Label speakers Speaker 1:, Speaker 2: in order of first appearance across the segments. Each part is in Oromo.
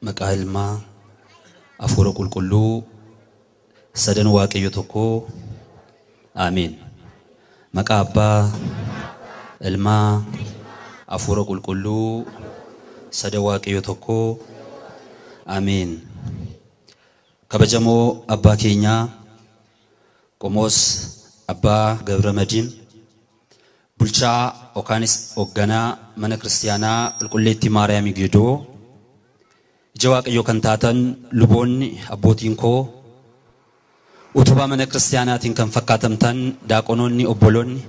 Speaker 1: maqaa ilmaa afuura qulqulluu sadan waaqayyo tokko amiin. Maqaa abbaa ilmaa afuura qulqulluu sadan waaqayyo tokko amiin. Kabajamoo abbaa keenyaa Qomoos abbaa Gabramadiin bulchaa Okaanis Ogganaa mana Kiristiyaanaa Qulqulleettii Maariyaamii Geedoo ija waaqayyo kan taatan luboonni abbootiin koo utubaa mana Kiristiyaanaatiin kan fakkaatamtan daaqonoonni obboloonni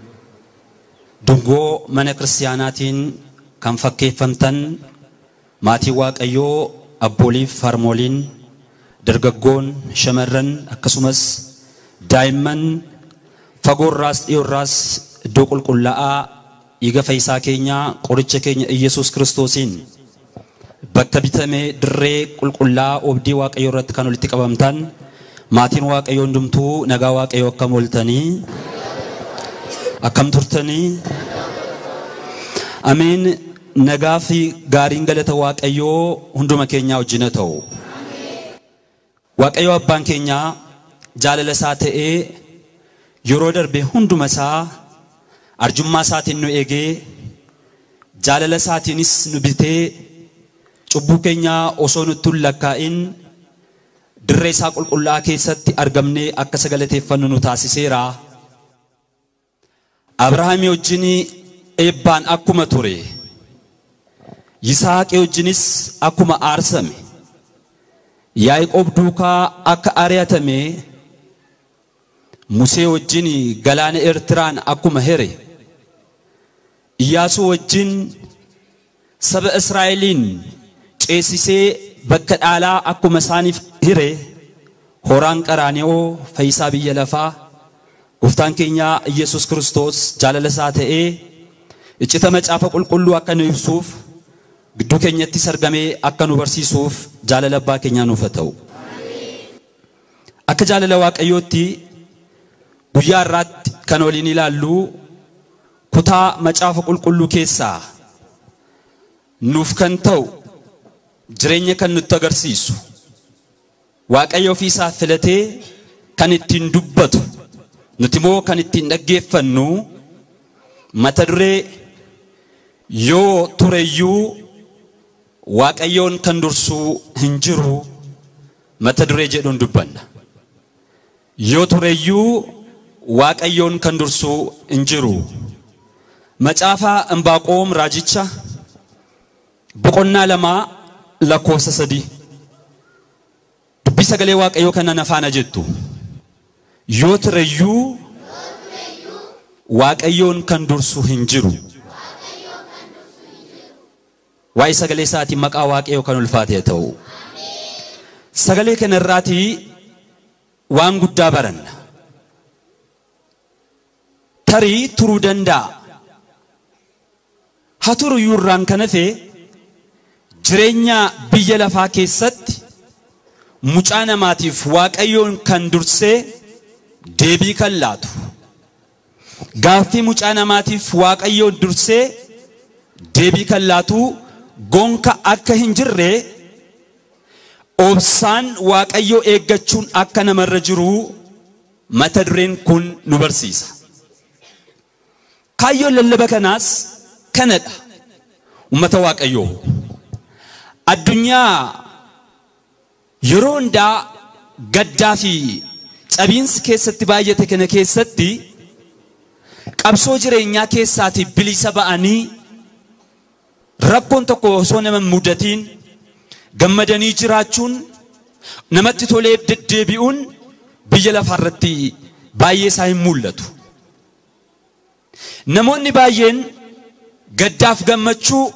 Speaker 1: dungoo mana Kiristiyaanaatiin kan fakkeeffamtan maatii waaqayyoo abbooliif harmooliin dargaggoon shamarran akkasumas daa'imman fagoorraas dhiyoorraas iddoo qulqullaa'aa dhiiga fayyisaa keenyaa qoricha keenya Iyesuus Kiristoosiin bakka bitamee dirree qulqullaa'aa oobdii waaqayyoo irratti kan walitti qabamtan maatiin waaqayyoo hundumtuu nagaa waaqayyoo akkam ooltanii akkam turtanii amiin. Nagaa fi gaariin galata waaqayyoo hunduma keenyaa wajjin haa ta'u. Waaqayyoo abbaan keenyaa jaalala isaa ta'ee yeroo darbe hunduma isaa arjummaa isaatiin nu eegee jaalala isaatiinis nu bitee cubbuu keenyaa osoo nutti hin lakkaa'in dirree isaa qulqullaa'aa keessatti argamnee akka sagalateeffannu nu taasiseera. Abrahaamii wajjin eebbaan akkuma ture Yisaaqii wajjinis akkuma aarsame Yaaqoob duukaa akka ari'atame Musee wajjin galaana Eertiraan akkuma here Iyyaasuu wajjin saba Israa'eliin ceesisee bakka dhaalaa akkuma isaaniif hire Hooraan Qaraani'oo fayyisaa biyya lafaa Gooftaan keenya Iyesuus Kiristoos jaalala isaa ta'ee iccita macaafa qulqulluu akka nu ibsuuf gidduu keenyatti argamee akka nu barsiisuuf jaalala abbaa keenyaa nuuf haa ta'u. Akka jaalala waaqayyootti guyyaa irraatti kan waliin ilaallu kutaa macaafa qulqulluu keessaa nuuf kan ta'u jireenya kan nutti agarsiisu waaqayyo ofii isaa filatee kan ittiin dubbatu nuti immoo kan ittiin dhaggeeffannu mata duree yoo tureyyuu waaqayyoon kan dursuu hin jiru mata duree jedhuun dubbanna. Yoo tureyyuu waaqayyoon kan dursuu hin jiru. Macaafa Imbaaqoom raajicha boqonnaa 2 lakkoofsa 3 dubbii sagalee waaqayyoo kana nafaana jettu. Yoo tureyyuu waaqayyoon kan dursuu hin jiru. Waa'ee sagalee isaatiin maqaa waaqayyoo kan ulfaate haa ta'u. Sagalee kana irraatii waan guddaa baranna. Tarii turuu danda'a. Haa turu irraan kan hafe jireenya biyya lafaa keessatti mucaa namaatiif waaqayyoon kan dursee deebii kan laatu. Gaaffii mucaa namaatiif waaqayyoon dursee deebii kan laatu gonka akka hin jirre obsaan waaqayyoo eeggachuun akka namarra jiru mata dureen kun nu barsiisa. Kaayyoon lallaba kanaas kanadha. Ummata waaqayyoo addunyaa yeroo hundaa gaddaa fi cabiinsi keessatti baay'ate kana keessatti qabsoo jireenyaa keessaatii bilisa ba'anii rakkoon tokko osoo nama mudatiin gammadanii jiraachuun namatti tolee deddeebi'uun biyya lafaarratti baay'ee isaa hin mul'atu. Namoonni baay'een gaddaaf gammachuu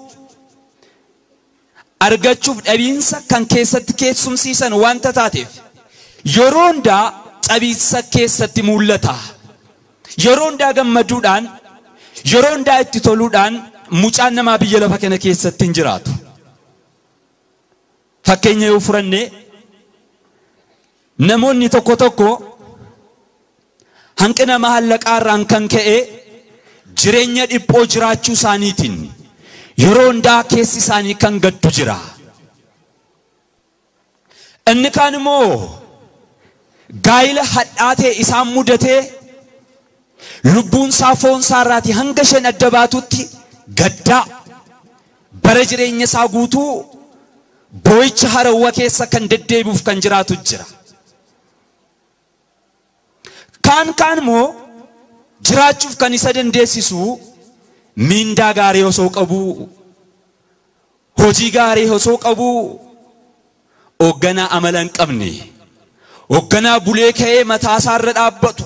Speaker 1: argachuuf dhabiinsa kan keessatti keessumsiisan wanta taateef yeroo hundaa cabiinsa keessatti mul'ata. Yeroo hundaa gammaduudhaan yeroo hundaa itti toluudhaan mucaan namaa biyya lafa kana keessatti hin jiraatu. Fakkeenya yoo furanne namoonni tokko tokko hanqina maallaqaa irraan kan ka'e jireenya dhiphoo jiraachuu isaaniitiin yeroo hundaa keessi isaanii kan gaddu jira. inni kaan immoo gaayila hadhaatee isaan mudatee lubbuun isaa foon isaarraati hanga isheen adda baatutti gaddaa bara jireenya isaa guutuu boo'icha harawwa keessa kan deddeebi'uuf kan jiraatu jira. kaan immoo jiraachuuf kan isa dandeessisu mindaa gaarii osoo qabu, hojii gaarii osoo qabu, hoogganaa amala hin qabne, hoogganaa bulee ka'ee mataa isaarra dhaabbatu,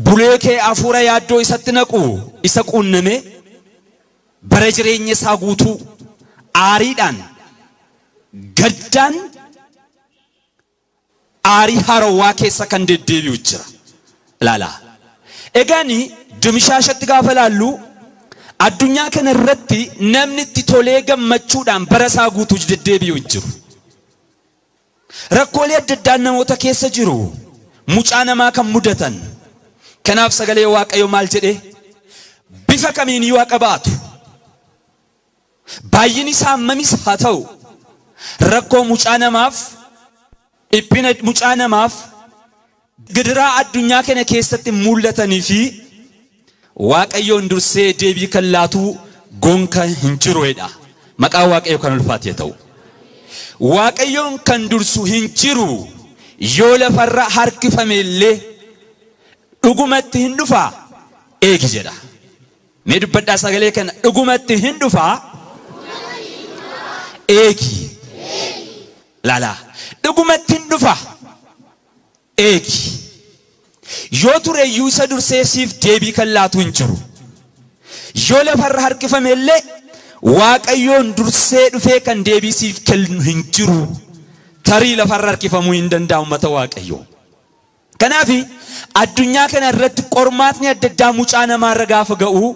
Speaker 1: bulee ka'ee hafuura yaaddoo isatti naqu isa quunname bara jireenya isaa guutuu aariidhaan gaddaan aarii harawaa keessa kan deddeebi'u jira. Laala egaani dumishaashatti gaafa laallu addunyaa kana irratti namni itti tolee gammachuudhaan bara isaa guutuu deddeebi'u jiru. Rakkoolee adda addaa namoota keessa jiru, mucaa namaa kan mudatan. Kanaaf sagalee Waaqayyoo maal jedhe? Bifa kamiin Waaqa baatu baay'inni isaa hammamis haa ta'u, rakkoo mucaa namaaf, dhiphina mucaa namaaf, gidiraa addunyaa kana keessatti mul'atanii fi Waaqayyoon dursee deebii kan laatu gonka hin jiruudha. Maqaa Waaqayyoo kan ulfaatee ta'u. Waaqayyoon kan dursu hin jiru yoo lafarra harkifame illee dhugumatti hin dhufaa eegi jedha. Mee dubbadhaa sagalee kana, dhugumatti hin dhufaa eegi. Laala dhugumatti hin dhufaa eegi. yoo tureeyyuu isa dursee siif deebii kan laatu hin jiru. yoo lafarra harkifame illee Waaqayyoon dursee dhufee kan deebii siif kennu hin jiru. tarii lafarra harkifamuu hin danda'u uummata Waaqayyoo. kanaaf addunyaa kana irratti qormaatni adda addaa mucaa namaarra gaafa ga'u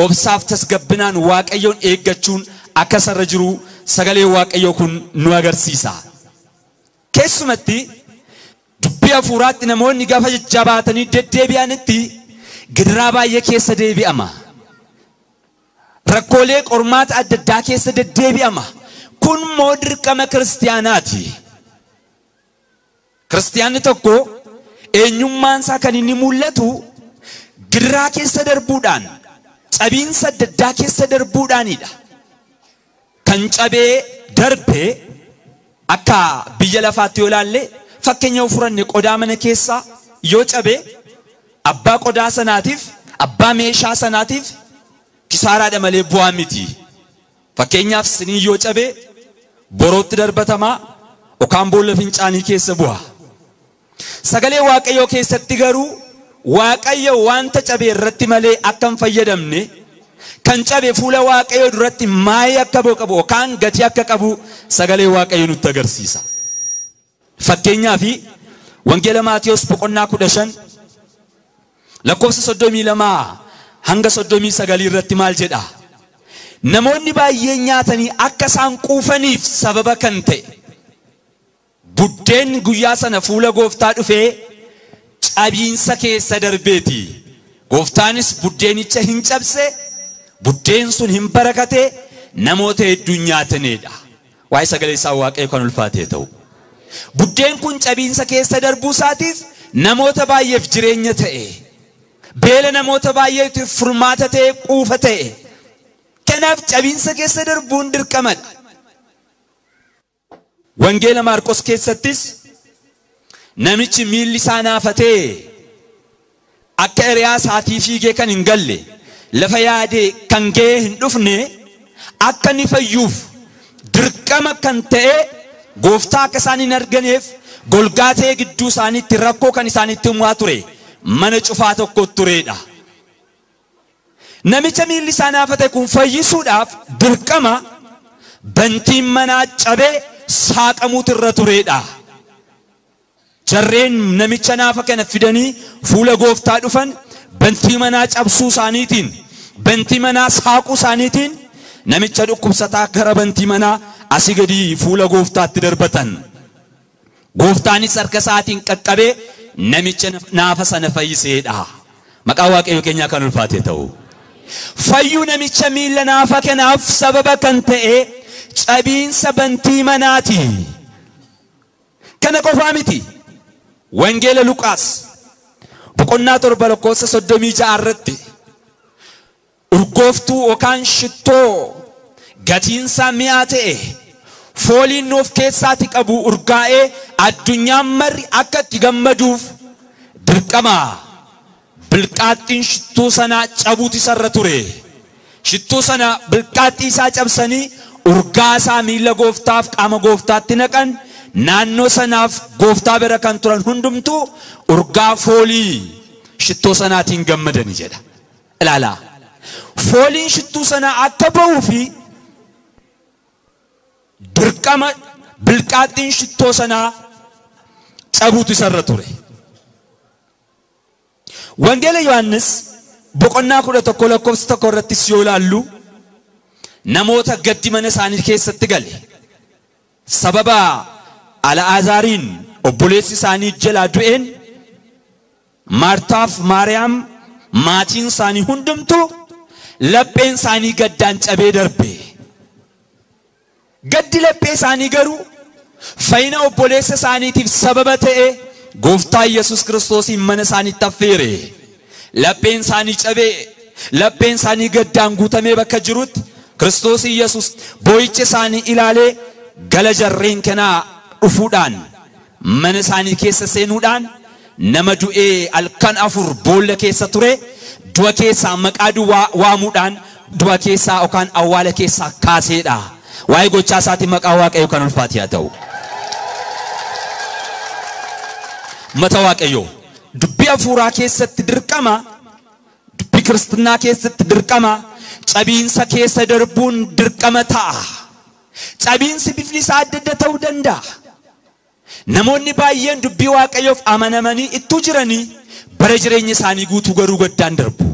Speaker 1: obsaaf tasgabbinaan Waaqayyoon eeggachuun akka sarra jiru sagalee Waaqayyoo kun nu agarsiisa. keessumatti dubbii hafuuraatti namoonni gaafa jajjabaatanii deddeebi'anitti gidiraa baay'ee keessa deebi'ama. rakkoolee qormaata adda addaa keessa deddeebi'ama. kun immoo dirqama kiristaanaati. kiristaanni tokko eenyummaan isaa kan inni mul'atu gidiraa keessa darbuudhaan, cabiinsa adda addaa keessa darbuudhaanidha. kan cabee darbee akka biyya lafaatti yoo ilaalle fakkeenya furanne qodaa mana keessaa yoo cabee abbaa qodaa sanaatiif, abbaa meeshaa sanaatiif kisaaraadha malee bu'aa miti. fakkeenyaaf sinii yoo cabee borootti darbatamaa yookaan boolla fincaanii keessa bu'a. sagalee Waaqayyoo keessatti garuu Waaqayyo wanta cabee irratti malee akka hin fayyadamne, kan cabe fuula Waaqayyoo duratti maayii akka qabu yookaan gatii akka qabu sagalee Waaqayyoo nutti agarsiisa. fakkeenyaaf wangeela Maatiyos boqonnaa 15 lakkoofsa 32 hanga 39 irratti maal jedha? namoonni baay'een nyaatanii akka isaan quufaniif sababa kan ta'e buddeen guyyaa sana fuula gooftaa dhufee cabiinsa keessa darbeeti. gooftaanis buddeenicha hin cabse, buddeen sun hin barakate, namoota hedduu nyaataneedha. waa'ee sagalee isaa Waaqayyo kan ulfaatee ta'u. buddeen kun cabiinsa keessa darbuu isaatiif namoota baay'eef jireenya ta'e, beela namoota baay'eetiif furmaata ta'e, quufa ta'e. kanaaf cabiinsa keessa darbuun dirqamadha. wangeela Maarqos keessattis namichi miilli isaa naafatee akka hiriyaa isaatii fiigee kan hin galle, lafa yaadee kan ga'ee hin dhufne, akka inni fayyuuf dirqama kan ta'e gooftaa akka isaan hin arganeef golgaa ta'e gidduu isaaniitti rakkoo kan isaaniitti himaa ture mana cufaa tokko tureedha. namicha miilli isaa naafate kun fayyisuudhaaf dirqama bantiin manaa cabee saaqamuutu irra tureedha. jarreen namicha naafa kana fidanii fuula gooftaa dhufan bantii manaa cabsuu isaaniitiin, bantii manaa saaquu isaaniitiin namicha dhukkubsataa gara bantii manaa asii gadi fuula gooftaatti darbatan. gooftaanis harka isaatiin qaqqabee namicha naafa sana fayyiseedha. maqaa Waaqayyoo keenyaa kan ulfaatee ta'u. fayyuu namicha miila naafa kanaaf sababa kan ta'e cabiinsa bantii manaati. kana qofaa miti wangeela Luqaas boqonnaa 7 lakkoofsa 36 irratti urgooftuu yookaan shittoo gatiinsaa mi'aa ta'e fooliin nuuf keessaatti qabu urgaa'ee addunyaan marri akka itti gammaduuf dirqama bilqaaxxiin shittuu sanaa cabuuti sarra ture. Shittuu sana bilqaaxxii isaa cabsanii urgaa isaa miila gooftaaf qaama gooftaatti naqan naannoo sanaaf gooftaa bira kan turan hundumtuu urgaa foolii shittuu sanaatiin gammadanii jedha. Ilaala. Fooliin shittuu sanaa akka ba'uu fi dirqama bilqaaxxiin shittoo sanaa cabuutu sarra ture. Wangeela Yohaannis boqonnaa 11 lakkoofsa 1 irratti yoo ilaallu namoota gaddi mana isaanii keessatti gale sababa Al'aazaariin obboleessi isaanii jalaa du'een Maartaaf Maariyaam maatiin isaanii hundumtuu lapheen isaanii gaddaan cabee darbe. Gaddi laphee isaanii garuu fayyina obboleessa isaaniitiif sababa ta'e gooftaa Yesuus Kiristoosiin mana isaaniitti affeere. Lapheen isaanii cabee lapheen isaanii gaddaan guutamee bakka jirutti Kiristoos Yesuus boo'icha isaanii ilaalee gala jarreen kanaa dhufuudhaan mana isaanii keessa seenuudhaan nama du'ee halkan 4 boolla keessa ture du'a keessaa maqaa duwwaa waamuudhaan du'a keessaa yookaan awwaala keessaa kaaseedha. Waa'ee gochaa isaatii maqaa Waaqayyoo kan ulfaatu haa ta'u. Mata Waaqayyoo dubbii hafuuraa keessatti dirqama dubbii kiristaanaa keessatti dirqama cabiinsa keessa darbuun dirqama ta'a. Cabiinsi bifni isaa adda adda ta'uu danda'a. Namoonni baay'een dubbii Waaqayyoof amanamanii ittuu jiranii bara jireenya isaanii guutuu garuu gaddaan darbu.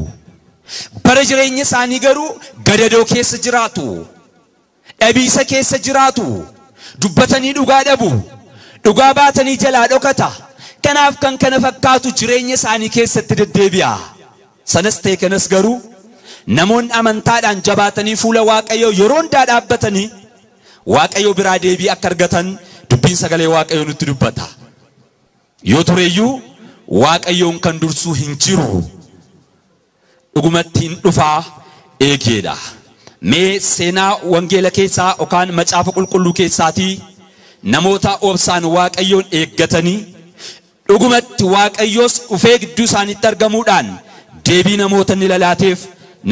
Speaker 1: Bara jireenya isaanii garuu gadadoo keessa jiraatu. Dhabiisa keessa jiraatu. Dubbatanii dhugaa dhabu. Dhugaa baatanii jalaa dhokata. Kanaaf kan kana fakkaatu jireenya isaanii keessatti deddeebi'a. Sanas ta'e kanas garuu namoonni amantaadhaan jabaatanii fuula Waaqayyoo yeroo hundaa dhaabbatanii Waaqayyoo biraa deebii akka argatan dubbiin sagalee Waaqayyoo nutti dubbata. Yoo tureyyuu Waaqayyoon kan dursuu hin jiru. Dhugumatti hin dhufaa eegeedha. Mee seenaa wangeela keessaa yookaan macaafa qulqulluu keessaatii namoota obsaan Waaqayyoon eeggatanii dhugumatti Waaqayyoos dhufee gidduu isaaniitti argamuudhaan deebii namoota ni lalaateef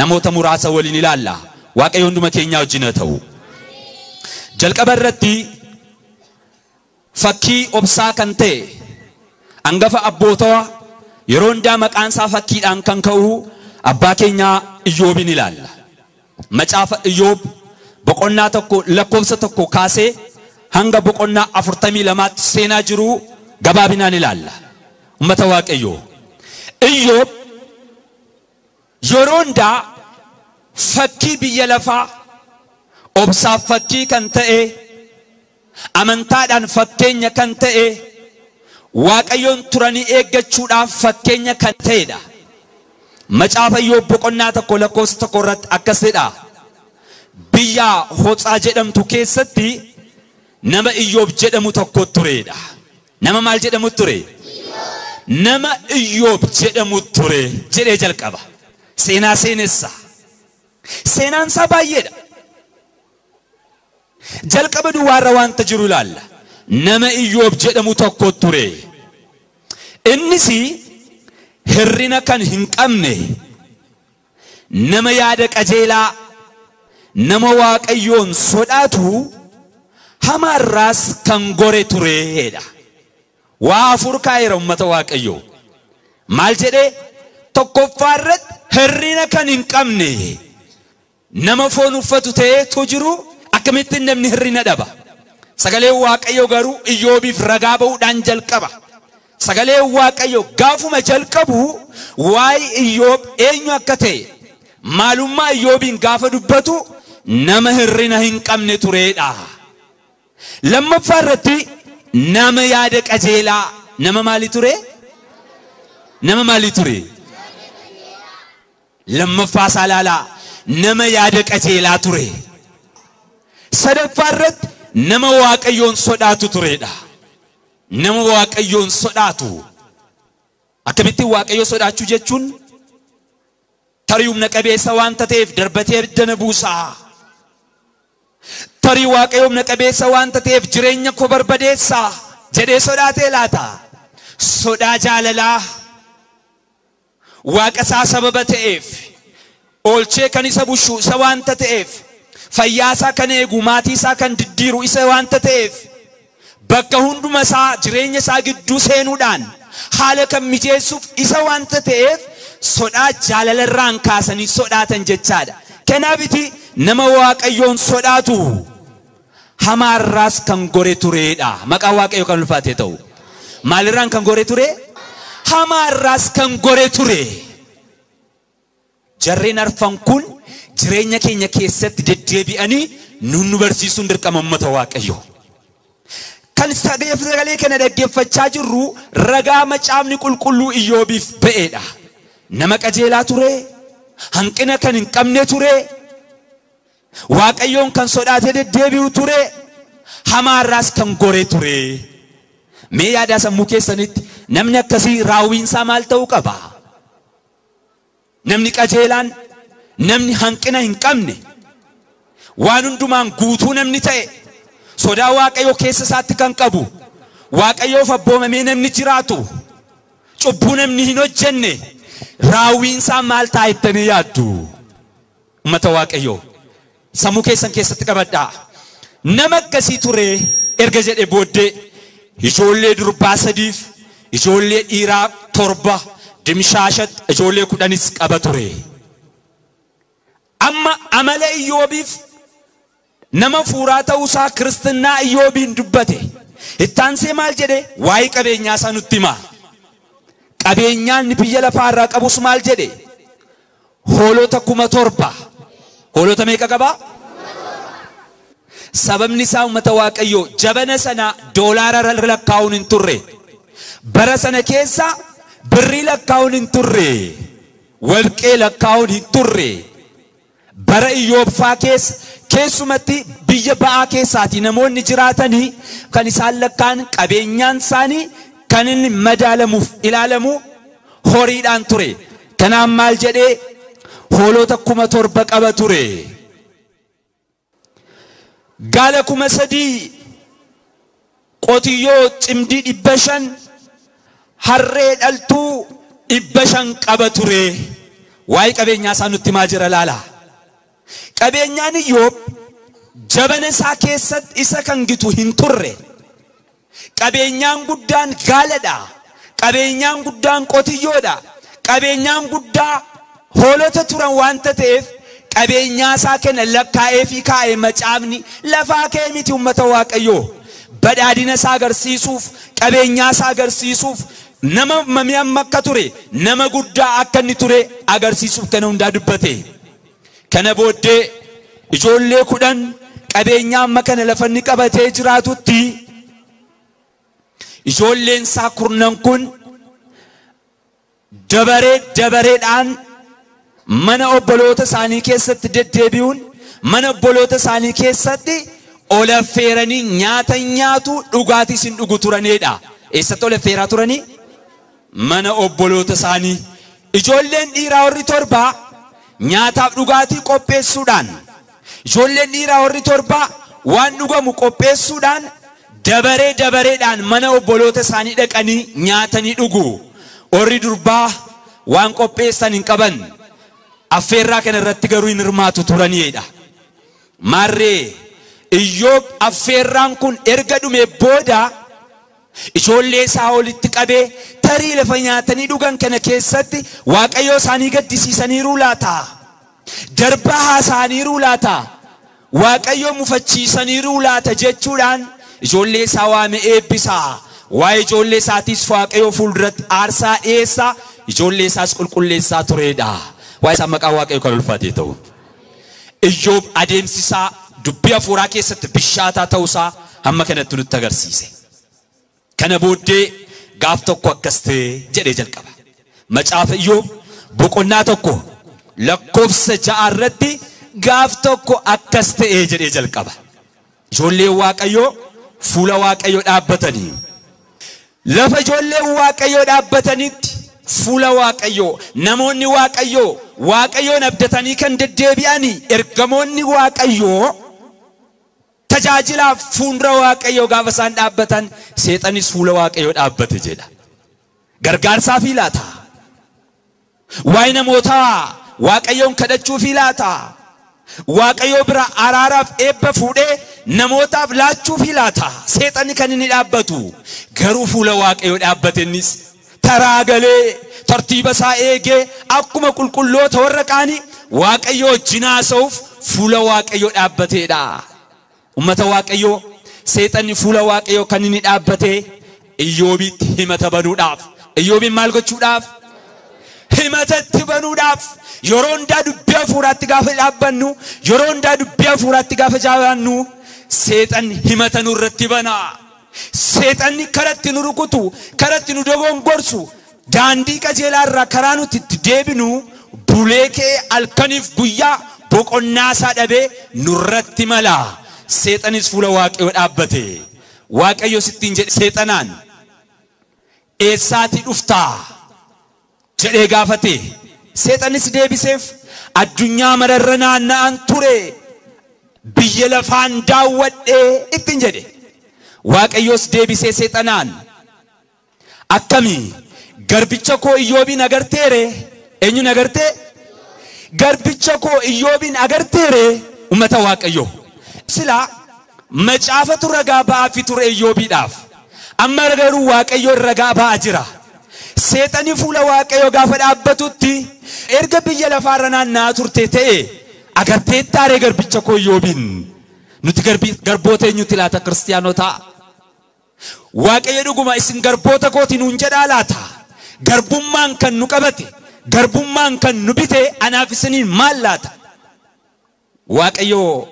Speaker 1: namoota muraasa waliin ilaalla. Waaqayyoon hunduma keenyaa wajjin haa ta'u. Jalqaba irratti fakkii obsaa kan ta'e hangafa abbootaa yeroo hundaa maqaan isaa fakkiidhaan kan ka'u abbaa keenyaa Iyyoobin ilaalla. Macaafa Iyyoob boqonnaa 1 lakkoofsa 1 kaasee hanga boqonnaa 42tti seenaa jiru gabaabinaan ilaalla. Ummata Waaqayyoo Iyyoob yeroo hundaa fakkii biyya lafaa obsaaf fakkii kan ta'e amantaadhaan fakkeenya kan ta'e Waaqayyoon turanii eeggachuudhaaf fakkeenya kan ta'edha. Macaafa Iyyoob boqonnaa 1 lakkoofsa 1 irratti akkas jedha. Biyya Hotsaa jedhamtu keessatti nama Iyyoob jedhamu tokko tureedha. Nama maal jedhamu ture? Nama Iyyoob jedhamu ture jedhee jalqaba. Seenaa seenessa. Seenaan isaa baay'eedha. Jalqaba duwwaarra wanta jiru ilaalla. Nama Iyyoob jedhamu tokko ture. Innis hirrina kan hin qabne nama yaada qajeelaa nama Waaqayyoon sodaatu hamaarraas kan gore tureedha. Waa afur kaayera ummata Waaqayyoo. Maal jedhee tokkoffaarratti hirrina kan hin qabne nama foon uffatu ta'eetu jiru akkamittiin namni hirrina dhaba. Sagalee Waaqayyoo garuu Iyyoobiif ragaa ba'uudhaan jalqaba. Sagalee Waaqayyoo gaafuma jalqabu waa'ee Iyyoob eenyu akka ta'e maalummaa Iyyoobiin gaafa dubbatu nama hirrina hin qabne tureedha. Lammaffaa irratti nama yaada qajeelaa nama maali ture? Nama maali ture? Lammaffaa salaalaa nama yaada qajeelaa ture. Sadaffaa irratti nama Waaqayyoon sodaatu tureedha. nama waaqayyoon sodaatu. Akkamitti waaqayyo sodaachuu jechuun tarii humna qabeessa waan ta'eef darbatee abidda buusaa. Tarii waaqayyo humna qabeessa waan ta'eef jireenya koo barbadeessaa jedhee sodaatee laata. Sodaa jaalalaa waaqa isaa sababa ta'eef oolchee kan isa bushu isa waan ta'eef fayyaa isaa kan eegu maatii isaa kan diddiiru isa waan ta'eef bakka hunduma isaa jireenya isaa gidduu seenuudhaan haala kan mijeessuuf isa waan ta'eef sodaa jaalalarraan kaasanii sodaatan jechaadha. Kanaafiti nama waaqayyoon sodaatu hamaarraas kan gore tureedha. Maqaa waaqayyo kan ulfaatee ta'u. Maalirraan kan gore ture? Hamaarraas kan gore ture. Jarreen arfan kun jireenya keenya keessatti deddeebi'anii nu barsiisuun dirqama uummata waaqayyo. Kan sagalee kana dhaggeeffachaa jirru ragaa macaafni qulqulluu Iyyoobiif ba'eedha. Nama qajeelaa ture, hanqina kan hin qabne ture, waaqayyoon kan sodaatee deddeebi'u ture, hamaarraas kan gore ture. Mee yaadaa sammuu keessanitti namni akkasii raawwiinsaa maal ta'uu qaba? Namni qajeelaan, namni hanqina hin qabne, waan hundumaan guutuu namni ta'e, sodaa waaqayyoo keessa isaatti kan qabu, waaqayyoof abboomamee namni jiraatu, cubbuu namni hin hojjenne, raawwiinsaa maal ta'a jettanii yaaddu? Uummata waaqayyoo sammuu keessan keessatti qabadhaa. Nama akkasii ture erga jedhe booddee ijoollee durbaa 3, ijoollee dhiiraa 7, dimshaashat ijoollee 10 qaba ture. Amma amala Iyyoobiif nama fuuraa ta'uusaa Kiristinnaa Iyyoobiin dubbate. Ittaansee maal jedhe? Waa'ee qabeenyaa isaa nutti hima. Qabeenyaan biyya lafaa irraa qabus maal jedhe? Hoolota 7,000. Hoolota meeqa qaba? Sababni isaa uummata waaqayyoo jabana sana doolaara lakkaa'uun hin turre. Bara sana keessa birrii lakkaa'uun hin turre. Warqee lakkaa'uun hin turre. Bara Iyyoobbaa keessa keessumatti biyya ba'aa keessaati namoonni jiraatanii kan isaan lakkaan qabeenyaan isaanii kan inni madaalamuuf ilaalamu horiidhaan ture. Kanaaf maal jedhee hoolota 7,000 qaba ture. Gaala 3,000, qotiyyoo cimdii 500, harree dhaltuu 500 qaba ture. Waa'ee qabeenyaa isaa nutti maa jira laala. Qabeenyaan Iyyoob jabana isaa keessatti isa kan gitu hin turre. Qabeenyaan guddaan gaaladha. Qabeenyaan guddaan qotiyyoodha. Qabeenyaan guddaa hoolota turan waan ta'eef qabeenyaa isaa kana lakkaa'ee fi kaa'ee macaafni lafaa kee miti uummata waaqayyoo. Badhaadhina isaa agarsiisuuf, qabeenyaa isaa agarsiisuuf, nama mamiyaan akka ture, nama guddaa akka inni ture agarsiisuuf kana hundaa dubbate. Kana booddee ijoollee 10 qabeenyaa amma kana lafanni qabatee jiraatutti ijoolleen isaa 10 kun dabareedhaan mana obboloota isaanii keessatti deddeebi'uun mana obboloota isaanii keessatti ol affeeranii nyaata nyaatu dhugaatii sin dhugu turanidha. Eessatti ol affeeraa turanii? Mana obboloota isaanii. Ijoolleen dhiiraa warri 7 nyaataaf dhugaatii qopheessuudhaan, ijoolleen dhiiraa warri 7 waan dhugamu qopheessuudhaan dabareedhaan mana obboloota isaanii dhaqanii nyaatanii dhugu. Warri durbaa waan qopheessan hin qaban. Affeerraa kana irratti garuu hin hirmaatu turanidha. Maarree Iyyoob affeerraan kun erga dhume booda ijoollee isaa walitti qabee tarii lafa nyaatanii dhugan kana keessatti waaqayyo isaanii gaddisiisaniiru laata? Darbaa haasa'aniiru laata? Waaqayyo mufachiisaniiru laata jechuudhaan ijoollee isaa waame eebbisaa. Waa'ee ijoollee isaatiis waaqayyo fuulduratti aarsaa dhiyeessaa, ijoollee isaas qulqulleessaa turedha. Waa'ee isaa maqaa waaqayyo kan ulfaatee ta'u. Iyyoob adeemsisaa dubbii hafuuraa keessatti bishaataa ta'uusaa hamma kanatti nutti agarsiise. Kana booddee gaaf tokko akkas ta'e jedhee jalqaba. Macaafa Iyyoob boqonnaa 1 lakkoofsa 6 irratti gaaf tokko akkas ta'e jedhee jalqaba. Ijoolleen waaqayyoo fuula waaqayyoo dhaabbatanii لفجولي واقيو دابتنيت فولا واقيو نموني واقيو نبدتني كان ددبياني ارقموني واقيو تجاجلا فونرا واقيو غافسان دابتن سيطانيس فولا واقيو دابت جدا غرغار سافيلاتا واين موتا واقيون كدچو فيلاتا واقيو برا عرارف اب فودي نموتاف لاچو فيلاتا سيطاني كانني دابتو غرو فولا واقيو دابتنيس تراغلي ترتيب سايغي اكما قلقلو تورقاني واقيو جناسوف فولا واقيو دابتيدا امتا واقيو سيطاني فولا واقيو كانني دابتي ايوبي همتا بنوداف ايوبي مالغچو داف همتا تبنوداف يروندا دبيا فورات غاف دابنو يروندا دبيا فورات غاف جاوانو سيطان همتا نورتبنا سيطاني كرت نوركوتو كرت ندوغون غورسو داندي كجيلارا كرانو تديبنو بوليكي الكنيف غويا بوقناسا دبي نورتملا سيطانيس فولا واقيو دابتي واقيو ستين سيطانان ايساتي دفتا جدي غافتي سيطانيس ديبسيف الدنيا مررنا نان توري بيلفان داود اتين جدي واقيوس ديبسي سيطانان اكامي غربيچكو ايوبي نغرتيري انيو نغرتي غربيچكو ايوبي نغرتيري امتا واقيو سلا مچافه رغابا فيتور ايوبي داف اما رغرو واقيو رغابا اجرا سيطاني فولا واقيو غافدابتوتي ارغ بيلفارنا ناتورتي اغرتي تاري غربيچكو ايوبين نوتي غربوتي نيوتيلاتا كريستيانوتا واقيو دغما اسن غربوتا كوتي نونجدا لاتا غربومان كان نقبتي غربومان كان نبيتي انا فيسنين مالاتا واقيو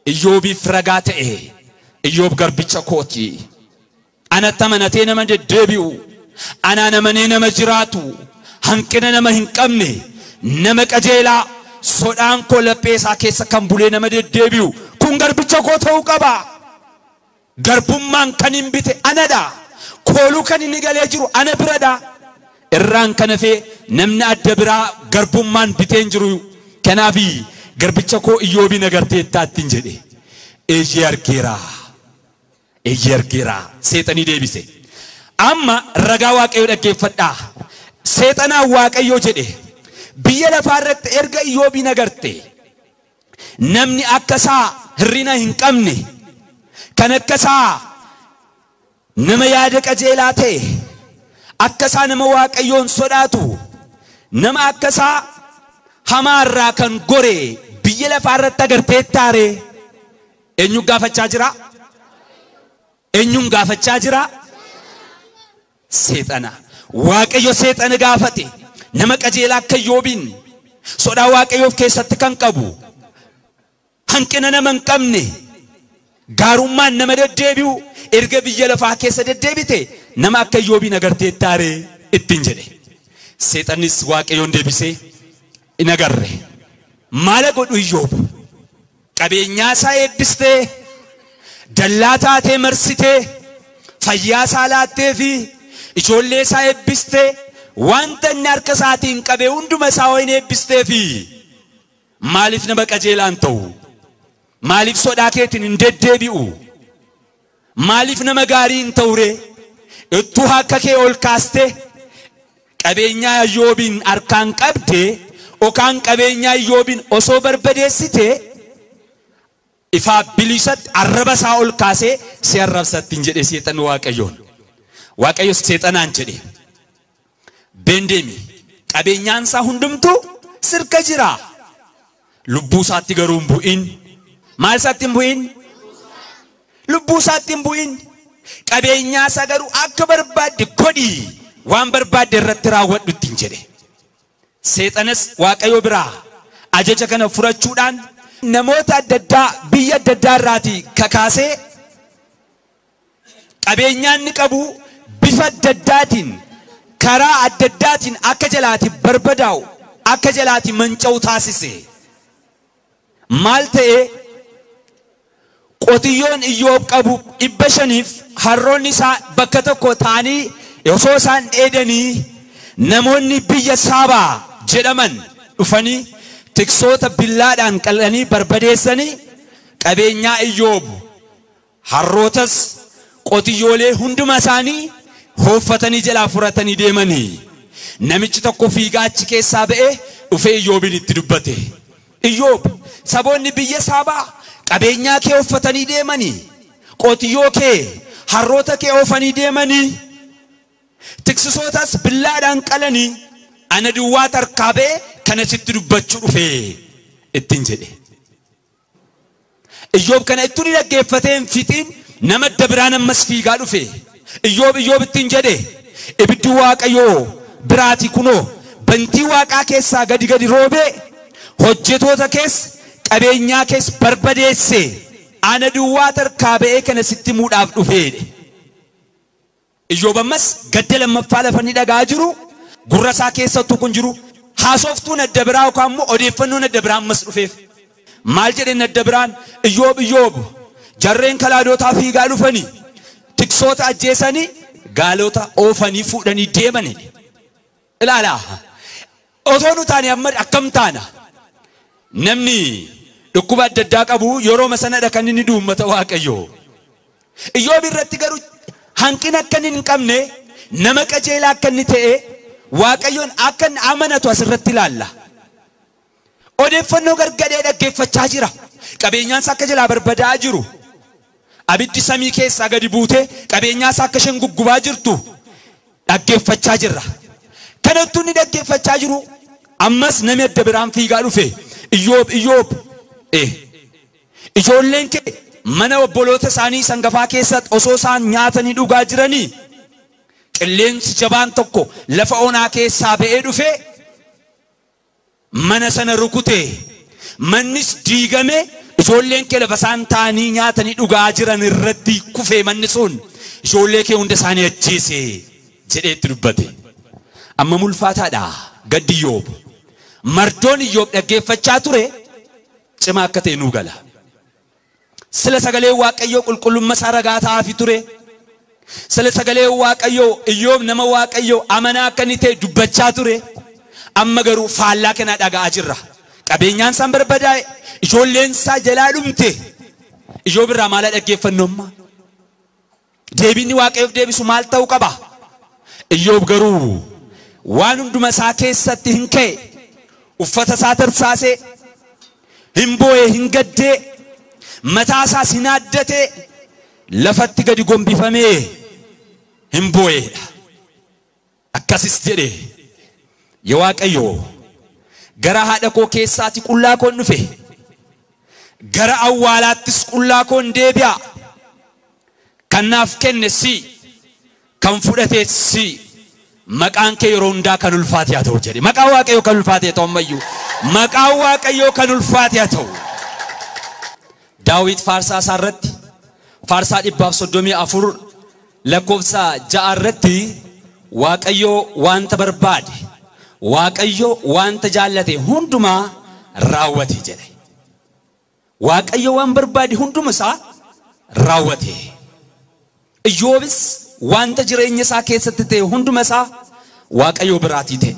Speaker 1: ايوبي فرغاتي ايوب غربيچا كوتي انا تمنتي نما دبيو انا نمني نما جراتو هنكنا نما هنقمني نما قجيلا سودان كولبيسا كيس كامبولي نما دبيو كون غربيچا كوتو قبا غربومان كان بيتي انا دا كولو كان نيغالي جرو انا بردا الران كنفي نمنا ادبرا غربومان بيتين جرو كنافي غربيچكو ايوبي نغرتي تاتين جدي ايجيركيرا سيطاني ديبسي اما رغا واقيو دكيفدا سيطانا واقيو جدي بيلا فارت ارغا ايوبي نغرتي نمني اكسا هرينا هنقمني كنكسا نما يادق جيلاتي اكسا نما واقيون صداتو نما اكسا همارا كان غوري بيلا فارت غرتي تاري انيو غافچا جرا سيطانا واقيو سيطان غافتي نما قجيلا كيوبين صدا واقيو كيست كان قبو هنكنا نمن قمني غارومان نما ددبيو ارغ بيلفا كيس ددبيتي نما كيوبي نغرتي تاري اتنجدي سيطانيس واقيو دبيسي نغري مالا غدو يوب قبينيا سايبسته دلاتا تمرسته فيا سالاتي في اجولي سايبسته وانت ناركساتين قبي وندما ساويني بسته في مالف نبقجيلانتو مالف صداكيتين نددبيو مالف نمغارين توري اتوها ككي اولكاسته قبينيا يوبين اركان قبته وكان قبينيا يوبين اوسو بربديسته إفا بليسات عربا ساول كاسي سيرب ستنجد سيطان واقعيون واقعيو سيطان انجدي بندمي قبينيان سا هندمتو سرك جرا لبو ساتي غروم بوين مال ساتي بوين لبو ساتي بوين قبينيا سا غرو اكبر باد كودي وان برباد رترا ودو تنجدي سيطانس واقعيو برا اجاجا كان فرچودان نموت ددا بيا دداراتي ككاسي قبينيان نقبو بفا دداتين كرا الدداتين اكجلاتي بربداو اكجلاتي منچو تاسيسي مالتي قوتيون ايوب قبو ابشنيف harroonni isaa bakka tokko taanii osoo isaan dheedanii namoonni biyya Saabaa jedhaman dhufanii tiksoota billaadhaan qalanii barbadeessanii qabeenyaa Iyyoob harrootas qotiyyoolee hunduma isaanii hooffatanii jalaa furatanii deemanii namichi tokko fiigaa achi keessaa ba'ee dhufee Iyyoobin itti dubbate. Iyyoob saboonni biyya Saabaa qabeenyaa kee hooffatanii deemanii qotiyyoo kee harroota kee oofanii deemanii tiksisootas billaadhaan qalanii ana duwwaa tarkaa ba'ee kana sitti dubbachuu dhufee ittiin jedhe. Iyyoob kana ittiin dhaggeeffateen fixiin nama dabiraan ammas fiigaa dhufe. Iyyoob ittiin jedhe ibiddi Waaqayyoo biraati kunoo bantii Waaqaa keessaa gadi roobee hojjetoota kees qabeenyaa kees barbadeesse ana duwwaa tarkaa ba'ee kana sitti muudhaaf dhufeedhe. Iyyoob ammas gadda lammaffaa lafa ni dhagaa jiru gurra isaa keessattuu kun jiru haasoftuun adda biraa yookaan immoo odeeffannoon adda biraa ammas dhufeef. Maal jedheen adda biraan Iyyoob jarreen kalaadotaa fiigaa dhufanii tiksoota ajjeesanii gaalota oofanii fuudhanii deemani. Ilaalaa otoo nu taane amma akkam taana namni dhukkuba adda addaa qabu yeroo sanadha kan inni duummata Waaqayyoo. Iyyoob irratti garuu hanqina akka hin qabne nama qajeelaa akka inni ta'e Waaqayyoon akka amanatu asirratti ilaalla. Odeeffannoo gargadee dhaggeeffachaa jira. Qabeenyaan isaa akka jalaa barbadaa jiru. Abiddi samii keessaa gadi buutee qabeenyaa isaa akka isheen guggubaa jirtu dhaggeeffachaa jirra. Kanattuu inni dhaggeeffachaa jiru ammas namni adda biraan fiigaa dhufe. Iyyoob ijoolleen kee mana obboloota isaanii sangafaa keessatti osoo isaan nyaatanii dhugaa jiranii qilleensi jabaan tokko lafa onaa keessaa ba'ee dhufe mana sana rukute mannis diigame ijoolleen kee lafa isaan taanii nyaatanii dhugaa jiran irratti kufe manni sun ijoollee kee hunda isaanii ajjeese jedhee itti dubbate. Amma mulfaataadha gaddi Iyyoob. Mardoon Iyyoob dhaggeeffachaa ture cimaa akka ta'e nuu gala. Sila sagalee Waaqayyoo qulqullummaa isaa ragaa ta'aafi ture. Sila sagalee Waaqayyoo Iyyoob nama Waaqayyoo amanaa akka inni ta'e dubbachaa ture. Amma garuu faallaa kana dhaga'aa jirra. Qabeenyaan isaan barbadaa'e ijoolleen isaa jalaa dhumte. Iyyoob irraa maal dhaggeeffannoommaa? Deebinni Waaqayyoof deebisu maal ta'uu qaba? Iyyoob garuu waan hunduma isaa keessatti hin ka'e uffata isaa tarsaasee hin boo'ee hin gaddee mataa isaa sinaaddate lafatti gadi gombifamee hin boo'eedha. Akkasis jedhe yaa Waaqayyoo gara haadha koo keessaati qullaa koon dhufe gara awwaalaattis qullaa koon deebi'a. Kan naaf kenne si kan fudhate si maqaan kee yeroo hundaa kan ulfaate haa ta'u jedhe. Maqaan Waaqayyoo kan ulfaate ta'u ammayyuu maqaan Waaqayyoo kan ulfaate haa ta'u. Daawit faarsaa isaa irratti faarsaa 134 lakkoofsa 6 irratti Waaqayyoo wanta barbaade Waaqayyoo wanta jaallate hundumaa raawwate jedhe. Waaqayyoo waan barbaade hunduma isaa raawwate. Iyyoobis wanta jireenya isaa keessatti ta'e hunduma isaa Waaqayyoo biraatii ta'e.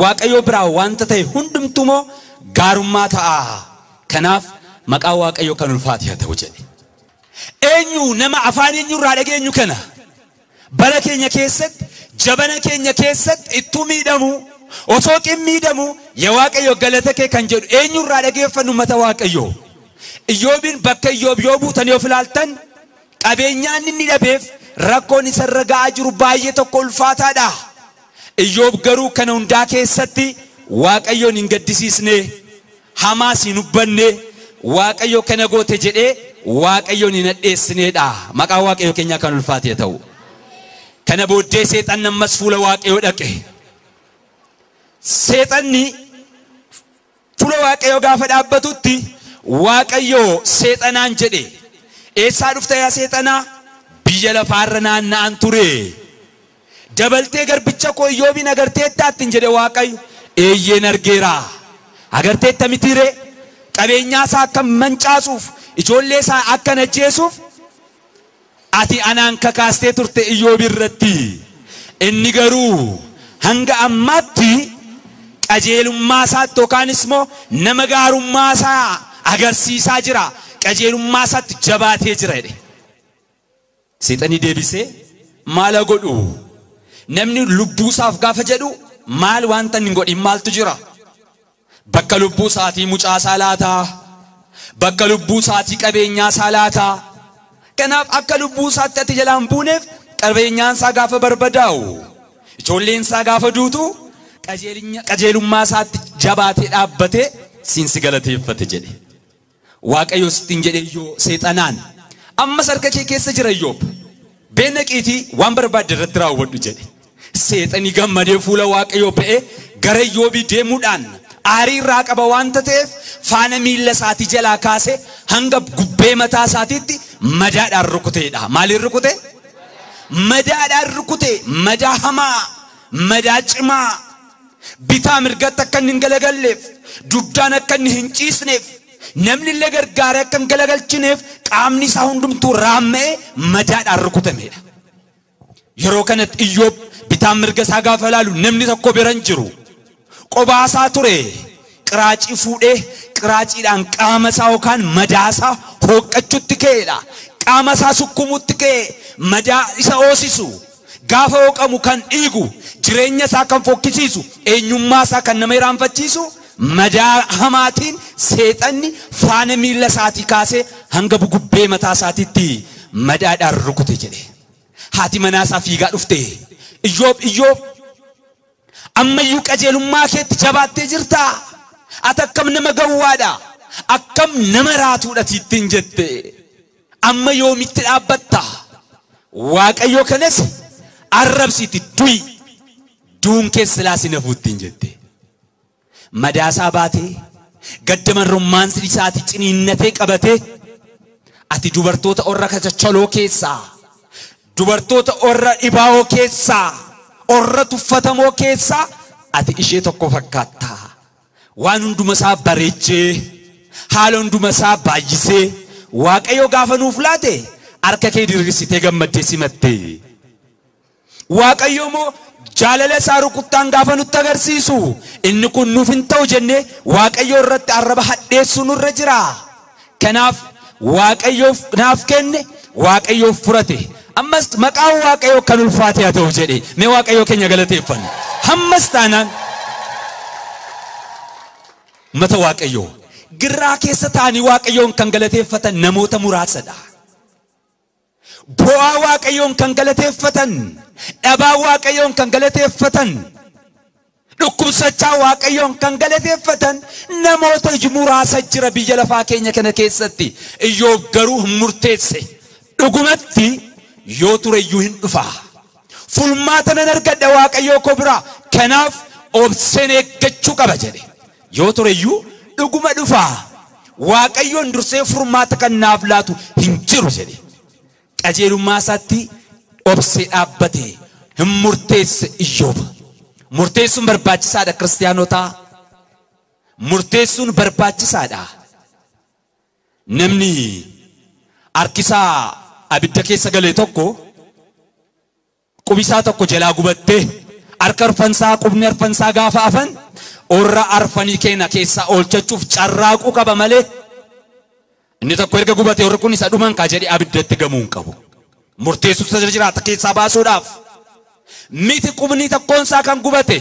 Speaker 1: Waaqayyoo biraa wanta ta'e hundumtumoo gaarummaa ta'a. Kanaaf maqaa Waaqayyoo kan ulfaate haa ta'u jedhe. Eenyu nama afaan eenyurraa dhageenyu kana bara keenya keessatti jabana keenya keessatti ittuu miidhamu osoo qimmiidhamu yaa Waaqayyoo galata kee kan jedhu eenyurraa dhageeffannu mata Waaqayyoo. Iyyoobin bakka Iyyoob yoo buutanii of ilaaltan qabeenyaan inni dhabeef rakkoon isarra ga'aa jiru baay'ee tokko ulfaataadha. Iyyoob garuu kana hundaa keessatti Waaqayyoon hin gaddisiisne hamaas hin hubbanne Waaqayyo kana goote jedhee Waaqayyoon hin adheessineedha. Maqaa Waaqayyoo keenyaa kan ulfaate ta'u. Kana booddee seexanni ammas fuula Waaqayyoo dhaqe. Seexanni fuula Waaqayyoo gaafa dhaabbatutti Waaqayyoo seexanaan jedhe eessaa dhufta yaa seexanaa? Biyya lafaarra naanna'an ture. Dabaltee garbicha koo Iyyoobin agarteettaattiin jedhe Waaqayyo. Eeyyeen argeera. Agarteetta mitiiree? Qabeenyaa isaa akka mancaasuuf ijoollee isaa akka ajjeesuuf ati anaan kakaastee turte Iyyoob irratti inni garuu hanga ammaatti qajeelummaa isaatti yookaanis immoo nama gaarummaa isaa agarsiisaa jira qajeelummaa isaatti jabaatee jira jedhe. Seexanii deebisee maal godhu namni lubbuu isaaf gaafa jedhu maal wanta hin godhin maaltu jira bakka lubbuu isaatii mucaa isaa laataa bakka lubbuu isaatii qabeenyaa isaa laataa kanaaf akka lubbuu isaatti ati jalaan buuneef qabeenyaan isaa gaafa barbadaa'u ijoolleen isaa gaafa duutu qajeelummaa isaatti jabaatee dhaabbatee siinsi galateeffate jedhe. Waaqayyo sittiin jedhe Iyyoob seexanaan ammas harka kee keessa jira Iyyoob beenaqiitii waan barbaadde irratti raawwadhu jedhe. Seexanii gammadee fuula Waaqayyo ba'ee gara Iyyoobii deemuudhaan aarii irraa qaba wanta ta'eef faana miilla isaatii jalaa kaasee hanga gubbee mataa isaatiitti madaadhaan rukuteedha. Maaliin rukute? Madaadhaan rukute. Madaa hamaa, madaa cimaa, bitaa mirgatti akka inni hin galagalleef, dugdaan akka inni hin ciisneef, namni illee gargaaree akka hin galagalchineef qaamni isaa hundumtuu raamma'ee madaadhaan rukutamedha. Yeroo kanatti Iyyoob bitaan mirga isaa gaafa ilaalu namni tokko bira hin jiru. Qobaa isaa ture qiraacii fuudhee qiraaciidhaan qaama isaa yookaan madaa isaa hooqqachuutti ka'eedha. Qaama isaa sukkumutti ka'e madaa isa oosisu gaafa hooqamu kan dhiigu jireenya isaa kan fokkisiisu eenyummaa isaa kan nama irraanfachiisu madaa hamaatiin seexanni faana miilla isaatii kaasee hanga gubbee mataa isaatiitti madaadhaan rukute jedhe. Haati manaa isaa fiigaa dhufte Iyyoob ammayyuu qajeelummaa keetti jabaattee jirta ati akkam nama gawwaadha akkam nama raatuudha ittiin jette amma yoomitti dhaabbatta Waaqayyo kanas arrabsiiti duun keessa laasi nafuuttiin jette. Madaasaa baatee gaddaman romaansi isaatii ciniinnatee qabatee ati dubartoota orra kachachaloo keessaa dubartoota orra dhibaa'oo keessaa orra tuffatamoo keessaa ati ishee tokko fakkaata. Waan hunduma isaa bareechee haala hunduma isaa baay'isee Waaqayyo gaafa nuuf laate harka kee diriirsitee gammaddee simatte. Waaqayyo moo jaalala isaa rukuttaan gaafa nutti agarsiisu inni kun nuuf hin ta'u jennee Waaqayyo irratti arraba hadheessuu nurra jira. Kanaaf Waaqayyoof naaf kenne Waaqayyoof furate. Ammas maqaan Waaqayyo kan ulfaate haa ta'u jedhe mee Waaqayyo keenya galateeffannu. Hammas taanaan mata Waaqayyo girraa keessa taanii Waaqayyoon kan galateeffatan namoota muraasadha. Bu'aa Waaqayyoon kan galateeffatan dhabaa Waaqayyoon kan galateeffatan dhukkubsachaa Waaqayyoon kan galateeffatan namoota muraasa jira biyya lafaa keenya kana keessatti. Iyyoob garuu murteesse dhugumatti yoo ture iyyuu hin dhufa fulmaata nan argadha Waaqayyoo koo bira kanaaf obseen eeggachuu qaba jedhe. Yoo ture iyyuu dhuguma dhufa Waaqayyoon dursee furmaata kan naaf laatu hin jiru jedhe. Qajeelummaa isaatti obsee dhaabbate hin murteesse Iyyoob. Murteessuun barbaachisaadha kiristaanotaa. Murteessuun barbaachisaadha. Namni harkisaa abidda keessa galee tokko qubisaa tokko jalaa gubattee harka arfansaa qubni arfansaa gaafa afan orra arfanii keenya keessaa oolchachuuf carraaquu qaba malee inni tokko erga gubate orri kun isa dhuman kaa jedhee abiddatti gamuun qabu. Murteessuu isa jiraata keessaa baasuudhaaf miti qubni tokkoonsaa kan gubate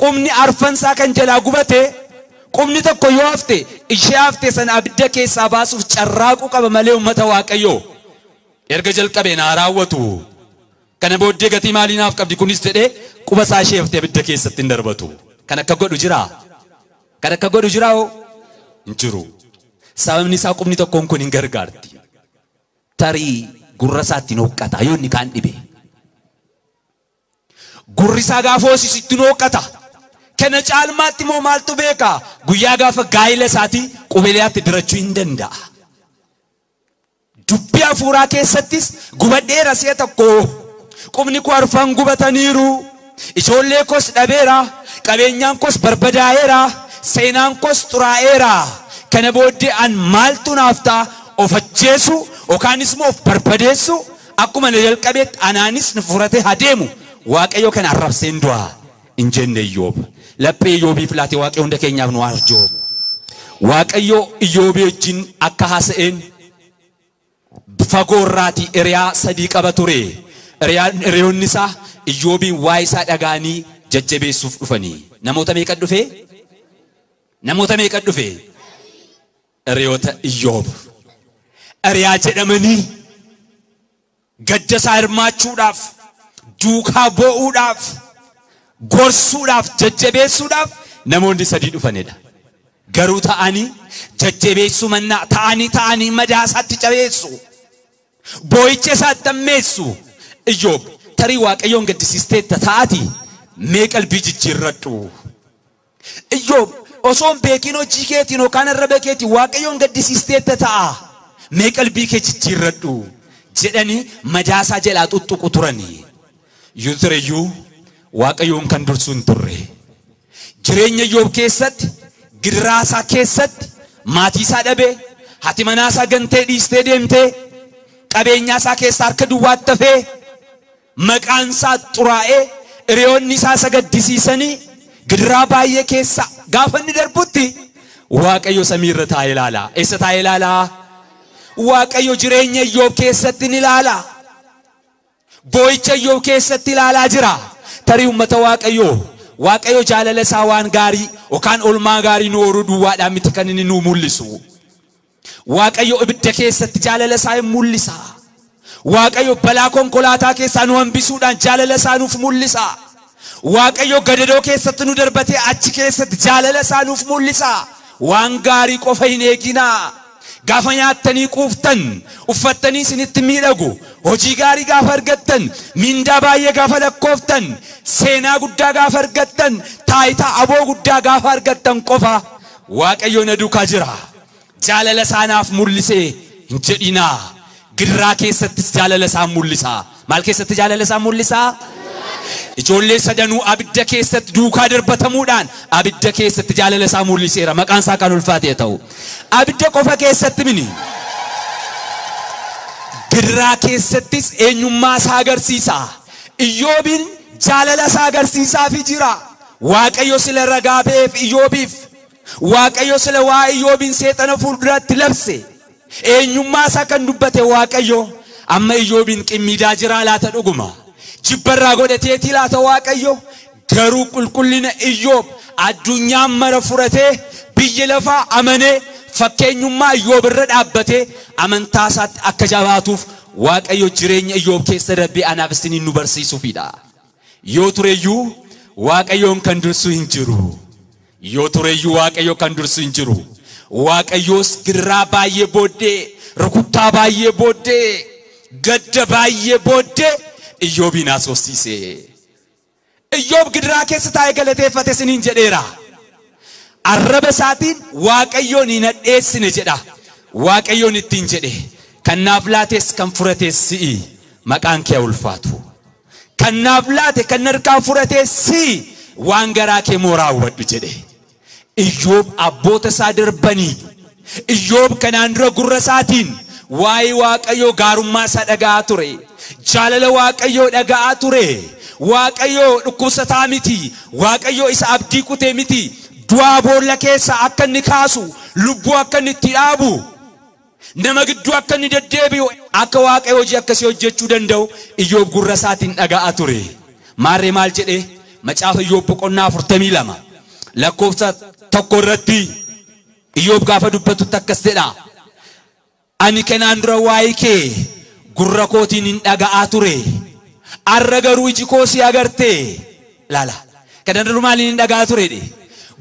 Speaker 1: qubni arfansaa kan jalaa gubate qubni tokko yoo hafte ishee hafte sana abidda keessaa baasuuf carraaquu qaba malee uummata Waaqayyoo erga jalqabee naa raawwatu kana booddee gatii maalii naaf qabdi kunis jedhee quba isaa ishee haftee abidda keessatti hin darbatu. Kan akka godhu jira? Kan akka godhu jira hoo? Hin jiru. Sababni isaa qubni tokkoon kun hin gargaarti. Tarii gurra isaatti nooqqata yoo inni kaan dhibe. Gurri isaa gaafa hoosisitti nooqqata. Kana caalmaatti moo maaltu beeka? Guyyaa gaafa gaa'ila isaatii qubeelaatti dirachuu hin danda'a. Dubbii hafuuraa keessattis gubadheera si'a tokko qubni koo arfan gubataniiru ijoollee koos dhabeera qabeenyaan koos barbadaa'eera seenaan koos xuraa'eera kana booddee an maaltu naaf ta'a of ajjeesu yookaanis immoo of barbadeessu akkuma jalqabeet anaanis nufurate hadeemu waaqayyo kan arrabseen du'a injenne Iyyoob laphee Iyyoobiif laate waaqayyo hunda keenyaaf nu arjoo waaqayyo Iyyoob wajjin akka haasa'een fagoorraati eriyaa sadii qaba ture eriyoonni isaa Iyyoobiin waa isaa dhagaanii jajjabeessuuf dhufanii namoota meeqa dhufe eriyoota Iyyoob eriyaa jedhamanii gaddasaa hirmaachuudhaaf duukaa boo'uudhaaf gorsuudhaaf jajjabeessuudhaaf namoonni sadii dhufanidha garuu ta'anii jajjabeessuu mannaa ta'anii madaasaatti cabeessu boo'icha isaatti ammeessu Iyyoob tarii waaqayyoon gaddisiisteetta taati mee qalbii jijjiirradhu Iyyoob osoon beekin hojii keetiin yookaan arraba keetiin waaqayyoon gaddisiisteetta ta'a mee qalbii kee jijjiirradhu jedhanii madaasaa jalaa xuxuqu turanii yoo tureyyuu waaqayyoon kan dursu hin turre jireenya Iyyoob keessatti gidiraasaa keessatti maatiisaa dhabee haati manaasaa gantee dhiistee deemtee qabeenyaasaa keessaa harka duwwaatti hafee maqaansaa xuraa'ee hiriyoonni isaa sagaddisiisanii gidiraa baay'ee keessa gaafa inni darbutti waaqayyo samiirra taa'ee ilaala eessa taa'ee ilaala waaqayyo jireenya Iyyoob keessatti ni ilaala boo'icha Iyyoob keessatti ilaalaa jira tarii ummata waaqayyo jaalala isaa waan gaarii yookaan olmaa gaarii nu horuu duwwaadhaan miti kan inni nu mul'isu waaqayyo ibidda keessatti jaalala isaa mul'isa waaqayyo balaa konkolaataa keessaa nu hambisuudhaan jaalala isaa nuuf mul'isa waaqayyo gadadoo keessatti nu darbatee achi keessatti jaalala isaa nuuf mul'isa waan gaarii qofa hin eeginaa gaafa nyaattanii quuftan uffattanii isinitti miidhagu hojii gaarii gaafa argattan mindaa baay'ee gaafa lakkooftan seenaa guddaa gaafa argattan taayitaa aboo guddaa gaafa argattan qofa waaqayyo na duukaa jira jaalala isaa naaf mul'isee hin jedhinaa gidiraa keessattis jaalala isaa mul'isa maal keessatti jaalala isaa mul'isa ijoollee sadanuu abidda keessatti duukaa darbatamuudhaan abidda keessatti jaalala isaa mul'iseera maqaan isaa kan ulfaatee ta'u abidda qofa keessatti mini gidiraa keessattis eenyummaa isaa agarsiisa Iyyoobiin jaalala isaa agarsiisaafi jira waaqayyo sila ragaa ba'eef Iyyoobiif waaqayyo sila waa Iyyoobiin seexana fuulduratti labse eenyummaa isaa kan dubbate waaqayyo amma Iyyoobiin qimmiidaa jira laata dhuguma jibbarraa godhateetii laata waaqayyo garuu qulqullina Iyyoob addunyaan mara furatee biyya lafaa amanee fakkeenyummaa Iyyoob irra dhaabbatee amantaa isaatti akka jabaatuuf waaqayyo jireenya Iyyoob keessa darbee anaaf isiniin nu barsiisuufidha yoo tureyyuu waaqayyoon kan dursu hin jiru yoo tureyyuu waaqayyo kan dursu hin jiru waaqayyoos gidiraa baay'ee booddee rukuttaa baay'ee booddee gadda baay'ee booddee Iyyoobiin asoosise Iyyoob gidiraa keessa taa'ee galateeffate isiniin jedheera arraba isaatiin waaqayyoon hin hadheessine jedha waaqayyoon ittiin jedhe kan naaf laates kan furates si'i maqaan kee ulfaatu kan naaf laate kan harkaa furates si'i waan garaa kee raawwadhu jedhe Iyyoob abboota isaa darbanii Iyyoob kanaan dura gurra isaatiin waa'ee waaqayyo gaarummaa isaa dhaga'aa ture jaalala waaqayyo dhaga'aa ture waaqayyo dhukkubsataa miti waaqayyo isa abdii kutee miti du'aa boolla keessa akka inni kaasu lubbuu akka inni itti dhaabu nama gidduu akka inni deddeebi'u akka waaqayyo hojii akkasii hojjechuu danda'u Iyyoob gurra isaatiin dhaga'aa ture maarree maal jedhe macaafa Iyyoob boqonnaa 42 lakkoofsa 1 irratti Iyyoob gaafa dubbatu akkas jedha ani kanaan dura waa'ee kee gurra kootiin hin dhaga'aa ture arra garuu iji koo si agartee laala kanaan dura maaliin hin dhaga'aa ture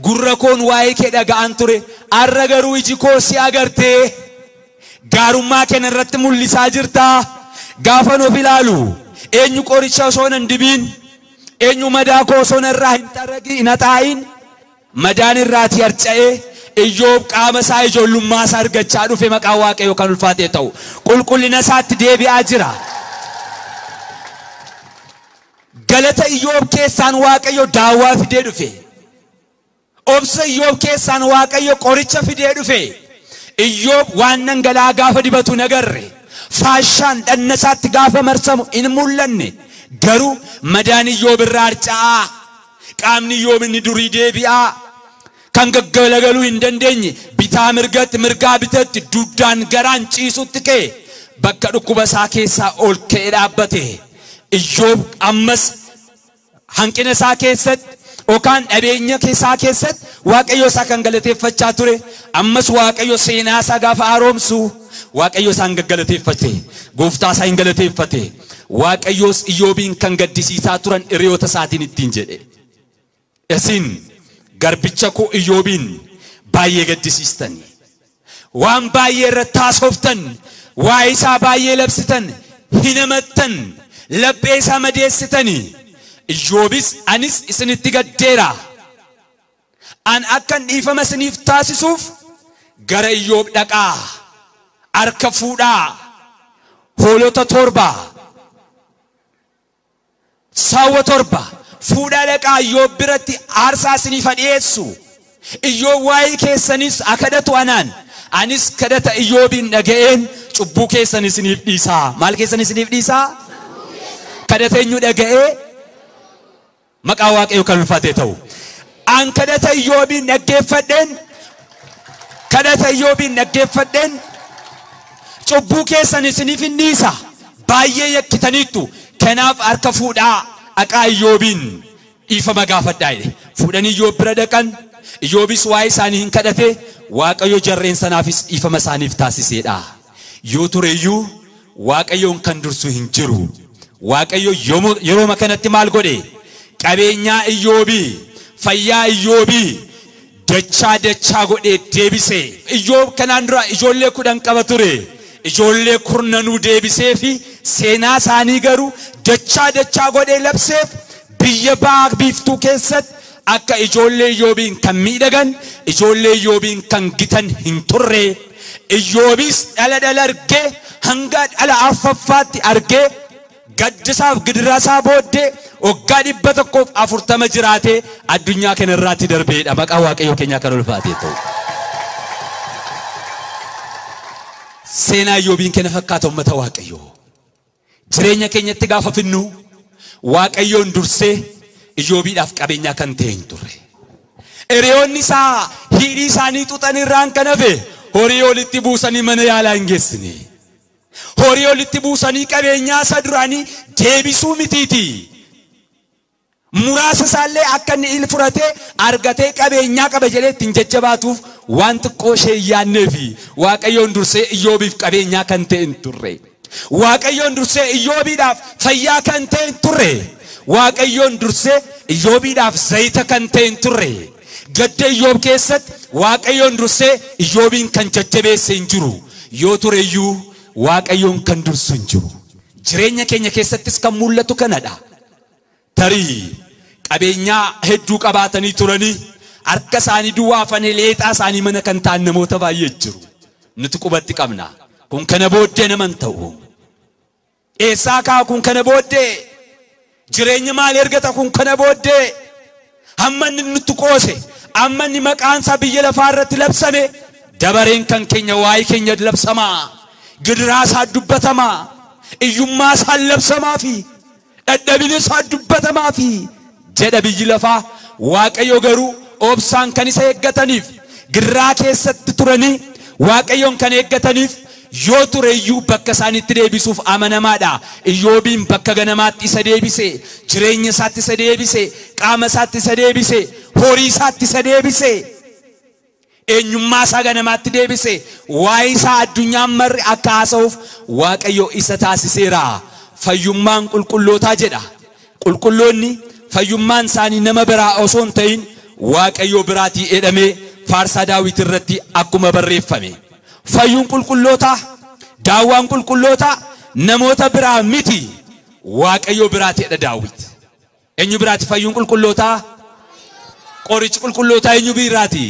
Speaker 1: gurra koon waa'ee kee dhaga'aan ture arra garuu iji koo si agartee gaarummaa kana irratti mul'isaa jirta gaafa nuuf ilaalu eenyu qoricha osoo hin dibiin eenyu madaa koo osoo irraa hin xaragi hin haxaa'in madaan irraati harca'ee Iyyoob qaama isaa ijoollummaa isaa argachaa dhufe maqaa waaqayyo kan ulfaatee ta'u qulqullina isaatti deebi'aa jira galata Iyyoob keessaan waaqayyo daawwaa fidee dhufe obsa Iyyoob keessaan waaqayyo qoricha fidee dhufe Iyyoob waan nangalaa gaafa dibatu nagarre faashaan dhannasaatti gaafa marsamu in mul'anne garuu madaan Iyyoob irraa harca'aa qaamni Iyyoob inni durii deebi'aa kan gaggalgaluu hin dandeenye bitaa mirgatti mirgaa bitatti duddaan garaan ciisutti ka'e bakka dhukkuba isaa keessaa ol ka'ee dhaabbate Iyyoob ammas hanqina isaa keessatti okaan dhabeenya isaa keessatti Waaqayyo isaa kan galateeffachaa ture ammas Waaqayyo seenaa isaa gaafa haaromsu Waaqayyo isaan gaggalateeffate gooftaa isaa hin galateeffate Waaqayyos Iyyoobin kan gaddisiisaa turan hiriyoota isaatiin ittiin jedhe isin garbicha koo Iyyoobin baay'ee gaddisiistani waan baay'ee irratti haasoftan waa isaa baay'ee labsitan hinamattan laphee isaa madeessitani Iyyoobis anis isinitti gaddeera an akkan dhiifama isiniif taasisuuf gara Iyyoob dhaqaa harka fuudhaa hoolota 7 saawwa 7 fuudhaa dhaqaa Iyyoob biratti aarsaa isiniif dhiyeessu Iyyoob waa'ee keessanis akadatu anaan anis kadhata Iyyoobin dhaga'een cubbuu keessan isiniif dhiisaa maal keessan isiniif dhiisaa kadhata eenyu dhaga'ee maqaa Waaqayyo kan ulfaatee ta'u an kadhata Iyyoobin dhaggeeffadheen cubbuu keessan isiniif dhiisa baay'ee yakkitaniittu kanaaf harka fuudhaa dhaqaa Iyyoobin dhiifama gaafadhaa fuudhanii Iyyoob bira dhaqan Iyyoobis waa'ee isaanii hin kadhate Waaqayyo jarreen sanaafis dhiifama isaaniif taasiseedha yoo tureyyuu Waaqayyoon kan dursu hin jiru Waaqayyo yeroo makanatti maal godhe qabeenyaa Iyyoobii fayyaa Iyyoobii dachaa godhe deebise Iyyoob kanaan dura ijoollee 10 qaba ture ijoollee 10 deebisee fi seenaa isaanii garuu dachaa godhe labseef biyya ba'a biiftuu keessatti akka ijoollee Iyyoobin kan miidhagan ijoollee Iyyoobin kan gitan hin turre Iyyoobis dhala argee hanga dhala afaffaatti argee gaddisaaf gidirasaa booddee waggaa 140 jiraate addunyaa kana irratti darbeedha maqaa Waaqayyo keenya kan ulfaatee ta'u seenaa Iyyoobin kana fakkaata ummata Waaqayyo jireenya keenyatti gaafa finnu Waaqayyoon dursee Iyyoobiidhaaf qabeenyaa kan ta'e hin turre hiriyoonni isaa hidhii isaanii xuxan irraan kan hafe horii walitti buusanii mana yaalaa hin geessine horii walitti buusanii qabeenyaa isa duraanii deebisuu mitiiti muraasa isaallee akka inni il furatee argatee qabeenyaa qaba jedhee ittiin jajjabaatuuf waan xiqqoo ishee yaanneefi Waaqayyoon dursee Iyyoobiif qabeenyaa kan ta'e hin turre Waaqayyoon dursee Iyyoobiidhaaf fayyaa kan ta'e hin turre Waaqayyoon dursee Iyyoobiidhaaf zayita kan ta'e hin turre gadda Iyyoob keessatti Waaqayyoon dursee Iyyoobin kan jajjabeesse hin jiru yoo tureyyuu Waaqayyoon kan dursu hin jiru jireenya keenya keessattis kan mul'atu kanadha tarii qabeenyaa hedduu qabaatanii turanii harka isaanii duwwaafanii leexaa isaanii mana kan ta'an namoota baay'ee jiru nuti qubatti qabna kun kana booddee naman ta'u eessaa kaa kun kana booddee jireenya maal ergata kun kana booddee hamma inni nutti qoose amma inni maqaan isaa biyya lafaa irratti labsame dabareen kan keenya waa'ee keenya labsamaa gidiraa isaa dubbatamaa iyyummaa isaa labsamaa fi dadhabina isaa dubbatamaa fi jedha biyyi lafaa Waaqayyo garuu obsaan kan isa eeggataniif gidiraa keessatti turanii Waaqayyoon kan eeggataniif yoo tureyyuu bakka isaanitti deebisuuf amanamaadha Iyyoobin bakka ganamaatti isa deebise jireenya isaatti isa deebise qaama isaatti isa deebise horii isaatti isa deebise eenyummaa isaa ganamaatti deebise waa'ee isaa addunyaan marri akka haasa'uuf Waaqayyo isa taasiseera fayyummaan qulqullootaa jedha qulqulloonni fayyummaan isaanii nama biraa osoo hin ta'in Waaqayyo biraatii jedhamee faarsaa Daawit irratti akkuma barreeffame fayyuun qulqullootaa daawwaan qulqullootaa namoota biraa miti Waaqayyo biraati jedha Daawit eenyu biraati fayyuun qulqullootaa qorichi qulqullootaa eenyu biraati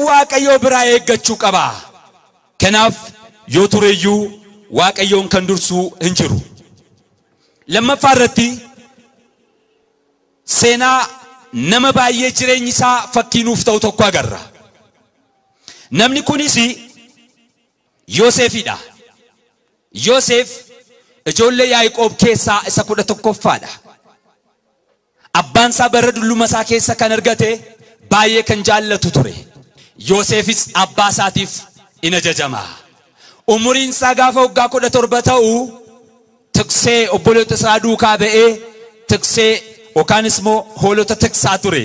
Speaker 1: Waaqayyo biraa eeggachuu qaba kanaaf yoo tureyyuu Waaqayyoon kan dursu hin jiru lammaffaa irratti seenaa nama baay'ee jireenyi isaa fakkiinuuf ta'u tokko agarra namni kunis Yoosefidha Yoosef ijoollee Yaaqoob keessaa isa 11ffaadha. Abbaan isaa bara dulluma isaa keessa kan argate baay'ee kan jaallatu ture. Yoosefis abbaa isaatiif in ajajama. Umuriin isaa gaafa waggaa 17 ta'u tiksee obboloota isaa duukaa ba'ee tiksee yookaan immoo hoolota tiksaa ture.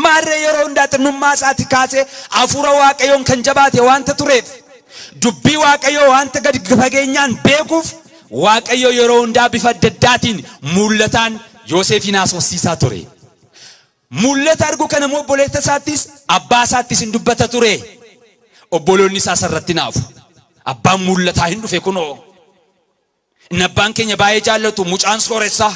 Speaker 1: Maarree yeroo hundaa xinnummaa isaatti kaasee hafuura Waaqayyoon kan jabaate waanta tureef dubbii Waaqayyoo waanta gadi fageenyaan beekuuf Waaqayyo yeroo hundaa bifa daddaatiin mul'ataan Yoosefin haasofsiisaa ture. Mul'ata argu kana immoo obboleessa isaattis abbaa isaattis hin dubbata ture. Obboloonni isaa sarratti naafu. Abbaan mul'ataa hin dhufe kunoo. Inni abbaan keenya baay'ee jaallatu mucaan sooressaa.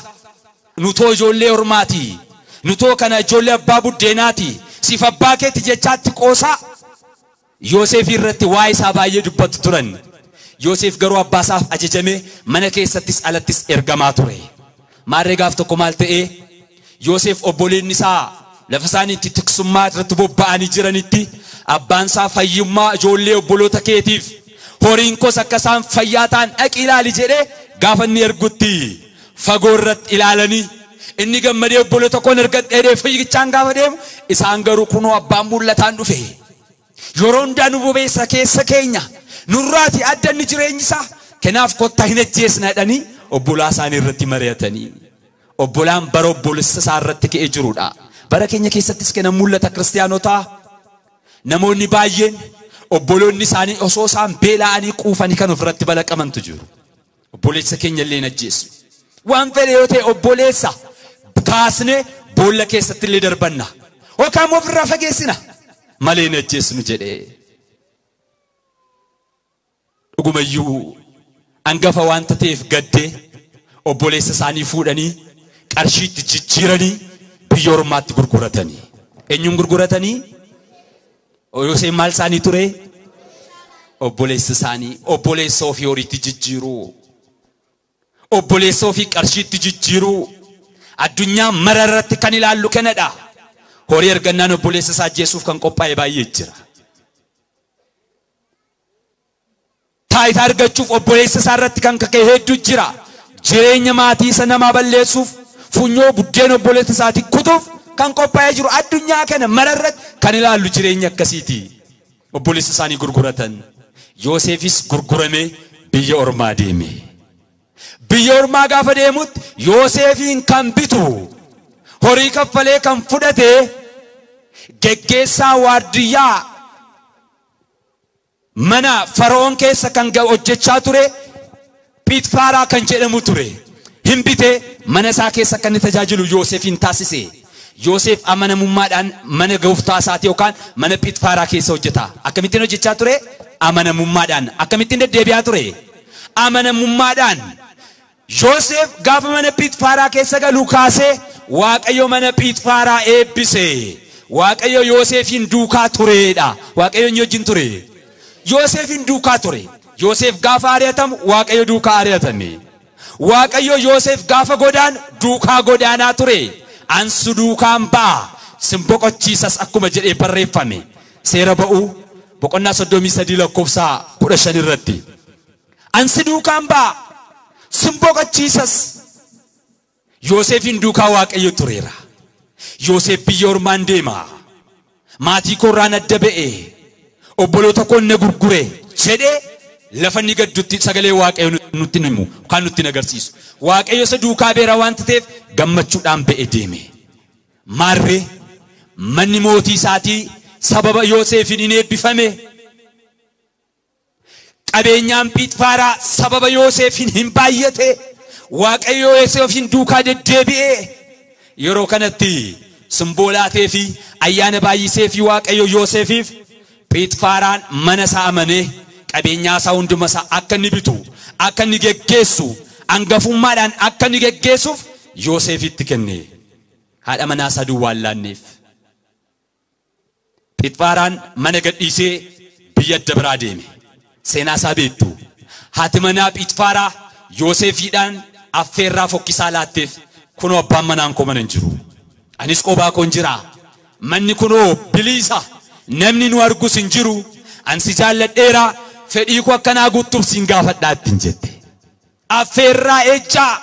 Speaker 1: Nutoo ijoollee ormaati. Nutoo kana ijoollee abbaa buddeenaati. Siif abbaa keetti jechaatti qoosaa. Yoosef irratti waa isaa baay'ee dubbatu turan. Yoosef garuu abbaa isaaf ajajamee mana keessattis alattis ergamaa ture. Maarree gaaf tokko maal ta'ee Yoosef obboleen isaa lafa isaaniitti tiksummaa irratti bobba'anii jiranitti abbaan isaa fayyummaa ijoollee obboloota keetiif horiin kos akka isaan fayyaa ta'an dhaqi ilaali jedhee gaafa inni ergutti fagoo irratti ilaalanii inni gammadee obboloota koon ergadhee fayyichaan gaafa deemu isaan garuu kunoo abbaan mul'ataan dhufe. Yeroo hundaa nu bobeessa keessa keenya nurraati adda inni jireenyi isaa kanaaf kottaa hin ajjeesna jedhanii obbolaa isaanii irratti mari'atanii. Obbolaan bara obboleessa isaa irratti ka'ee jirudha. Bara keenya keessattis kenna mul'ata kiristaanotaa namoonni baay'een obboloonni isaanii osoo isaan beela'anii quufanii kan ofirratti balaqamantu jiru. Obboleessa keenya illee ajjeessu. Waan fedhe yoo ta'e obboleessa kaasnee boolla keessatti illee darbanna. Yookaan ofirraa fageessina malee hin ajjeesnu jedhee. Dhugumayyuu hangafa waanta ta'eef gaddee obboleessa isaanii fuudhanii qarshiitti jijjiiranii biyya ormaatti gurguratanii. Eenyuun gurguratanii? Yoosef maal isaanii ture? Obboleessa isaanii. Obboleessa ofii horiitti jijjiiruu. Obboleessa ofii qarshiitti jijjiiruu. Addunyaa mara irratti kan ilaallu kanadha. Horii ergannaan obboleessa isaa ajjeesuuf kan qophaa'e baay'ee jira. Taayitaa argachuuf obboleessa isaa irratti kan kaka'e hedduu jira. Jireenya maatii isa namaa balleessuuf funyoo buddeen obboleessa isaatii kutuuf kan qophaa'ee jiru addunyaa kana mara irratti kan ilaallu jireenya akkasiiti. Obboleessa isaanii gurguratan. Yoosefis gurguramee biyya ormaa deeme. Biyya ormaa gaafa deemutti Yoosefin kan bitu horii kaffalee kan fudhate geggeessaa waardiyyaa mana Fara'oon keessa kan hojjechaa ture Phiixfaaraa kan jedhamu ture. Himbite mana isaa keessa kan tajaajilu Yoosefin taasise. Yoosef amanamummaadhaan mana gooftaa isaatii yookaan mana Phiixfaaraa keessa hojjeta. Akkamittiin hojjechaa ture? Amanamummaadhaan. Akkamittiin deddeebi'aa ture? Amanamummaadhaan. Yoosef gaafa mana Phiixfaaraa keessa galu kaasee Waaqayyo mana Phiixfaaraa eebbise. Waaqayyo Yoosefin duukaa tureedha. Waaqayyo wajjin ture. Yoosefin duukaa ture. Yoosef gaafa ari'atamu Waaqayyo duukaa ari'atame. Waaqayyo Yoosef gaafa godaan duukaa godaanaa ture. Ansu duukaan ba'a simboqochiisas akkuma jedhee barreeffame. Seera ba'uu boqonnaa 33 lakkoofsa 15 irratti. Ansi duukaan ba'a simboqochiisas. Yoosefin duukaa Waaqayyo tureera. Yoosef biyya ormaan deema. Maatii koorraan adda ba'e. Obboloota koon na gurgure jedhee lafa ni gaddutti sagalee Waaqayyo nutti himu kan nutti agarsiisu. Waaqayyo isa duukaa beera waan ta'eef gammachuudhaan ba'e deeme. Maarree manni mootii isaatii sababa Yoosefin hin eebbifame. Qabeenyaan Phiixfaaraa sababa Yoosefin hin baay'ate. Waaqayyo Yoosefin duukaa deddeebi'e. Yeroo kanatti simboolaatee fi ayyaana baay'isee fi Waaqayyo Yoosefiif Phiixfaaraan mana isaa amanee qabeenyaa isaa hunduma isaa akka inni bitu akka inni geggeessu hangafummaadhaan akka inni geggeessuuf Yoosefitti kenne. Haadha manaa isaa duwwaan laanneef. Phiixfaaraan mana gadhiisee biyya adda biraa deeme. Seenaa isaa beektu. Haati manaa Phiixfaaraa Yoosefiidhaan affeerraa fokkisaa laatteef kunoo abbaan manaan koo mana hin jiru. Anis qophaa koon jira. Manni kunoo bilisa. Namni nu argus hin jiru. Ansi jaalladheera fedhiiko akkanaa guutuuf siin gaafadhaattiin jette. Affeerraa ejjaa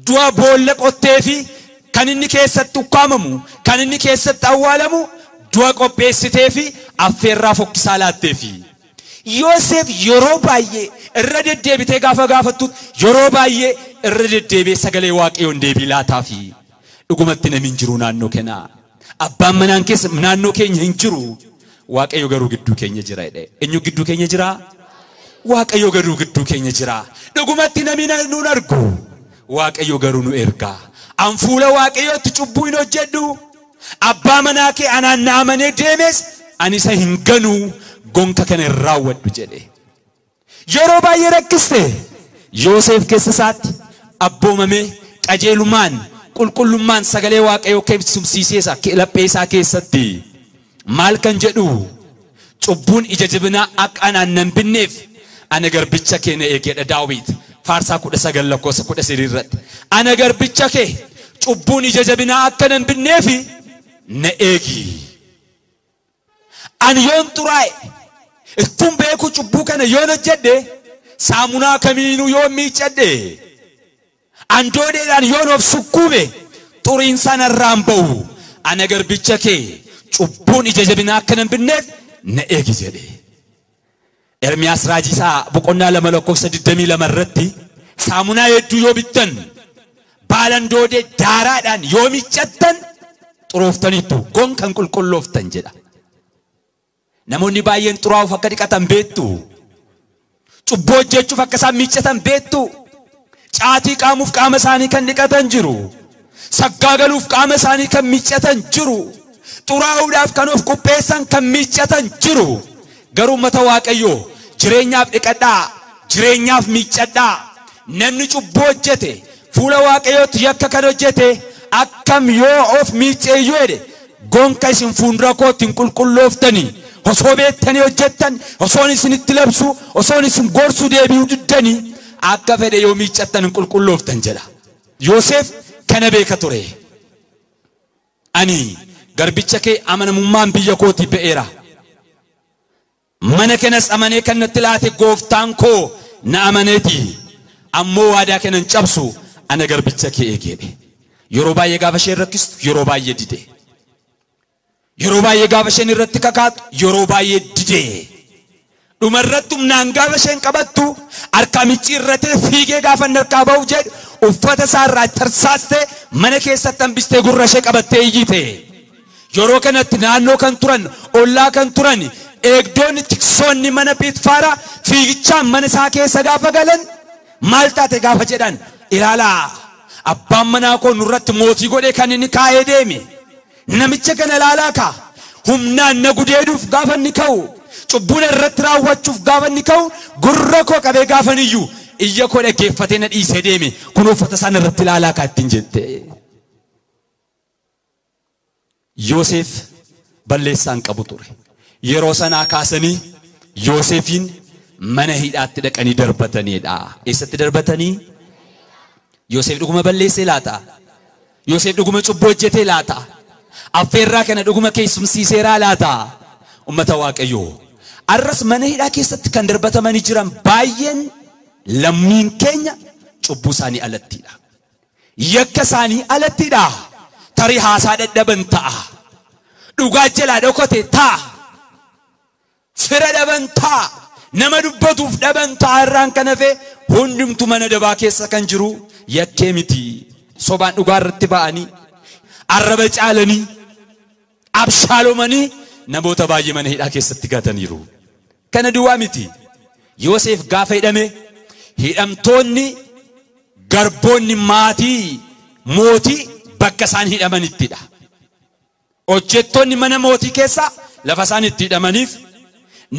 Speaker 1: du'a boolla qottee fi kan inni keessatti ukkaamamu kan inni keessatti awwaalamu du'a qopheessitee fi affeerraa fokkisaa laattee fi Yoosef yeroo baay'ee irra deddeebitee gaafa gaafattu yeroo baay'ee irra deddeebee sagalee Waaqayyoon deebii laataa fi dhugumatti namni hin jiru naannoo kenaa abbaan manaan keessa naannoo keenya hin jiru Waaqayyo garuu gidduu keenya jira jedhe. Eenyu gidduu keenya jira? Waaqayyo garuu gidduu keenya jira. Dhugumatti namni nuun argu Waaqayyo garuu nu erga. An fuula Waaqayyootti cubbuu hin hojjedhu. Abbaa manaa kee anaan na amanee deemes ani isa hin ganu gonka kana hin raawwadhu jedhe. Yeroo baay'ee rakkiste Yoosef keessa isaatti abboomamee qajeelummaan qulqullummaan sagalee Waaqayyoo keessumsiiseesa laphee isaa keessatti maal kan jedhu cubbuun ija jabinaa akka anaan nan binneef ana garbicha kee na eegedha Daawit faarsaa 19 lakkoofsa 13 irratti ana garbicha kee cubbuun ija jabinaa akka nan binneef na eegi ani yoon xuraa'e ittun beeku cubbuu kana yoon hojjedhe saamunaa kamiinuu yoon miicadhe andoodeedhaan yoon of sukkuume xuriin sanarraan ba'u ana garbicha kee cubbuun ija jabinaa akka nan binneef na eegi jedhe. Ermiyaas raajisaa boqonnaa 2 lakkoofsa 22 irratti saamunaa hedduu yoo bittan baalan doodee daaraadhaan yoo miiccattan xurooftaniitu gonkan qulqullooftan jedha. Namoonni baay'een xuraa'uuf akka dhiqatan beektu. Cubbuu hojjechuuf akka isaan miiccatan beektu. Caatii qaamuuf qaama isaanii kan dhiqatan jiru. Saggaagaluuf qaama isaanii kan miiccatan jiru. Xuraa'uudhaaf kan of qopheessan kan miiccatan jiru. Garuu ummata Waaqayyoo jireenyaaf dhiqadhaa, jireenyaaf miiccadhaa. Namni cubbuu hojjete fuula Waaqayyootti yakka kan hojjete akkam yoo of miicceeyyuu jedhe gonka isin fuundura kootti hin qulqullooftanii osoo beektanii hojjettan osoon isinitti labsu osoon isin gorsuu deebi'uu diddanii akka fedhe yoo miiccattan hin qulqullooftan jedha. Yoosef kana beeka ture. Ani garbicha kee amanamummaan biyya kootii ba'eera. Mana kenas amanee kan natti laate gooftaan koo na amaneeti. Ammoo waadaa kanan cabsu ana garbicha kee eegedhe. Yeroo baay'ee gaafa isheen rakkistu yeroo baay'ee dide. Yeroo baay'ee gaafa isheen irratti kakaatu yeroo baay'ee dide. Dhumarratti humnaan gaafa isheen qabattu harka micci irratti fiigee gaafa narkaa ba'u jedhu uffata isaa irraa tarsaaste mana keessatti hambistee gurra ishee qabattee iyyite. Yeroo kanatti naannoo kan turan ollaa kan turan eegdonni tiksoonni mana Pheexfaaraa fiigichaan mana isaa keessa gaafa galan maal taate gaafa jedhan ilaalaa abbaan manaa koo nurratti mootii godhee kan inni kaa'ee deeme namicha kana ilaalaa ka humnaan na gudeeduuf gaafa inni ka'u cubbuun irratti raawwachuuf gaafa inni ka'u gurra koo qabee gaafa iyyuu iyya koo dhaggeeffatee na dhiisee deeme kun uffata isaan irratti ilaalaa ka ittiin jette. Yoosef balleessaan qabu ture. Yeroo sanaa kaasanii Yoosefin mana hidhaatti dhaqanii darbataniidha. Eessatti darbatanii? Yoosef dhuguma balleessee laata? Yoosef dhuguma cubbuu hojjetee laata? Affeerraa kana dhuguma keessumsiiseeraa laata? Ummata Waaqayyoo. Arras mana hidhaa keessatti kan darbatamanii jiran baay'een lammiin keenya cubbuu isaanii alattiidha. Yakka isaanii alattiidha. Tarii haasaa dadhaban ta'a. Dhugaa jalaa dhokote ta'a. Fira dhaban ta'a. Nama dubbatuuf dhaban ta'a irraan kan hafe hundumtu mana dabaa keessa kan jiru yakkee miti. Sobaan dhugaa irratti ba'anii arraba caalanii abshaalomanii namoota baay'ee mana hidhaa keessatti gataniiru. Kana duwwaa miti. Yoosef gaafa hidhame hidhamtoonni garboonni maatii mootii bakka isaan hidhamanittidha. Hojjettoonni mana mootii keessa lafa isaan itti hidhamaniif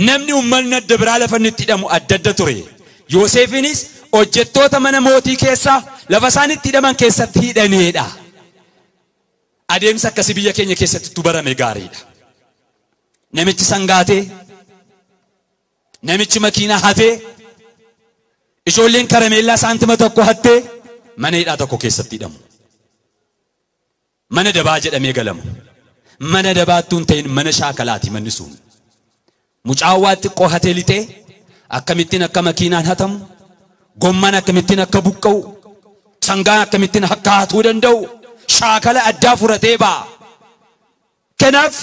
Speaker 1: namni uummanni adda biraa lafa inni itti hidhamu adda adda ture. Yoosefinis hojjettoota mana mootii keessa lafa isaan itti hidhaman keessatti hidhaneedha. Adeemsa akkasii biyya keenya keessatti barame gaariidha. Namichi sangaatee, namichi makiinaa hatee, ijoolleen karameellaa saantima tokko hattee mana hidhaa tokko keessatti hidhamu. Mana dabaa jedhamee galamu. Mana dabaattuun ta'in mana shaakalaati manni sun. mucaawwaatti qohatee lixee akkamittiin akka makiinaan hatamu gommaan akkamittiin akka buqqa'u sangaan akkamittiin akka hatuu danda'u shaakala addaa furatee ba'a. Kanaaf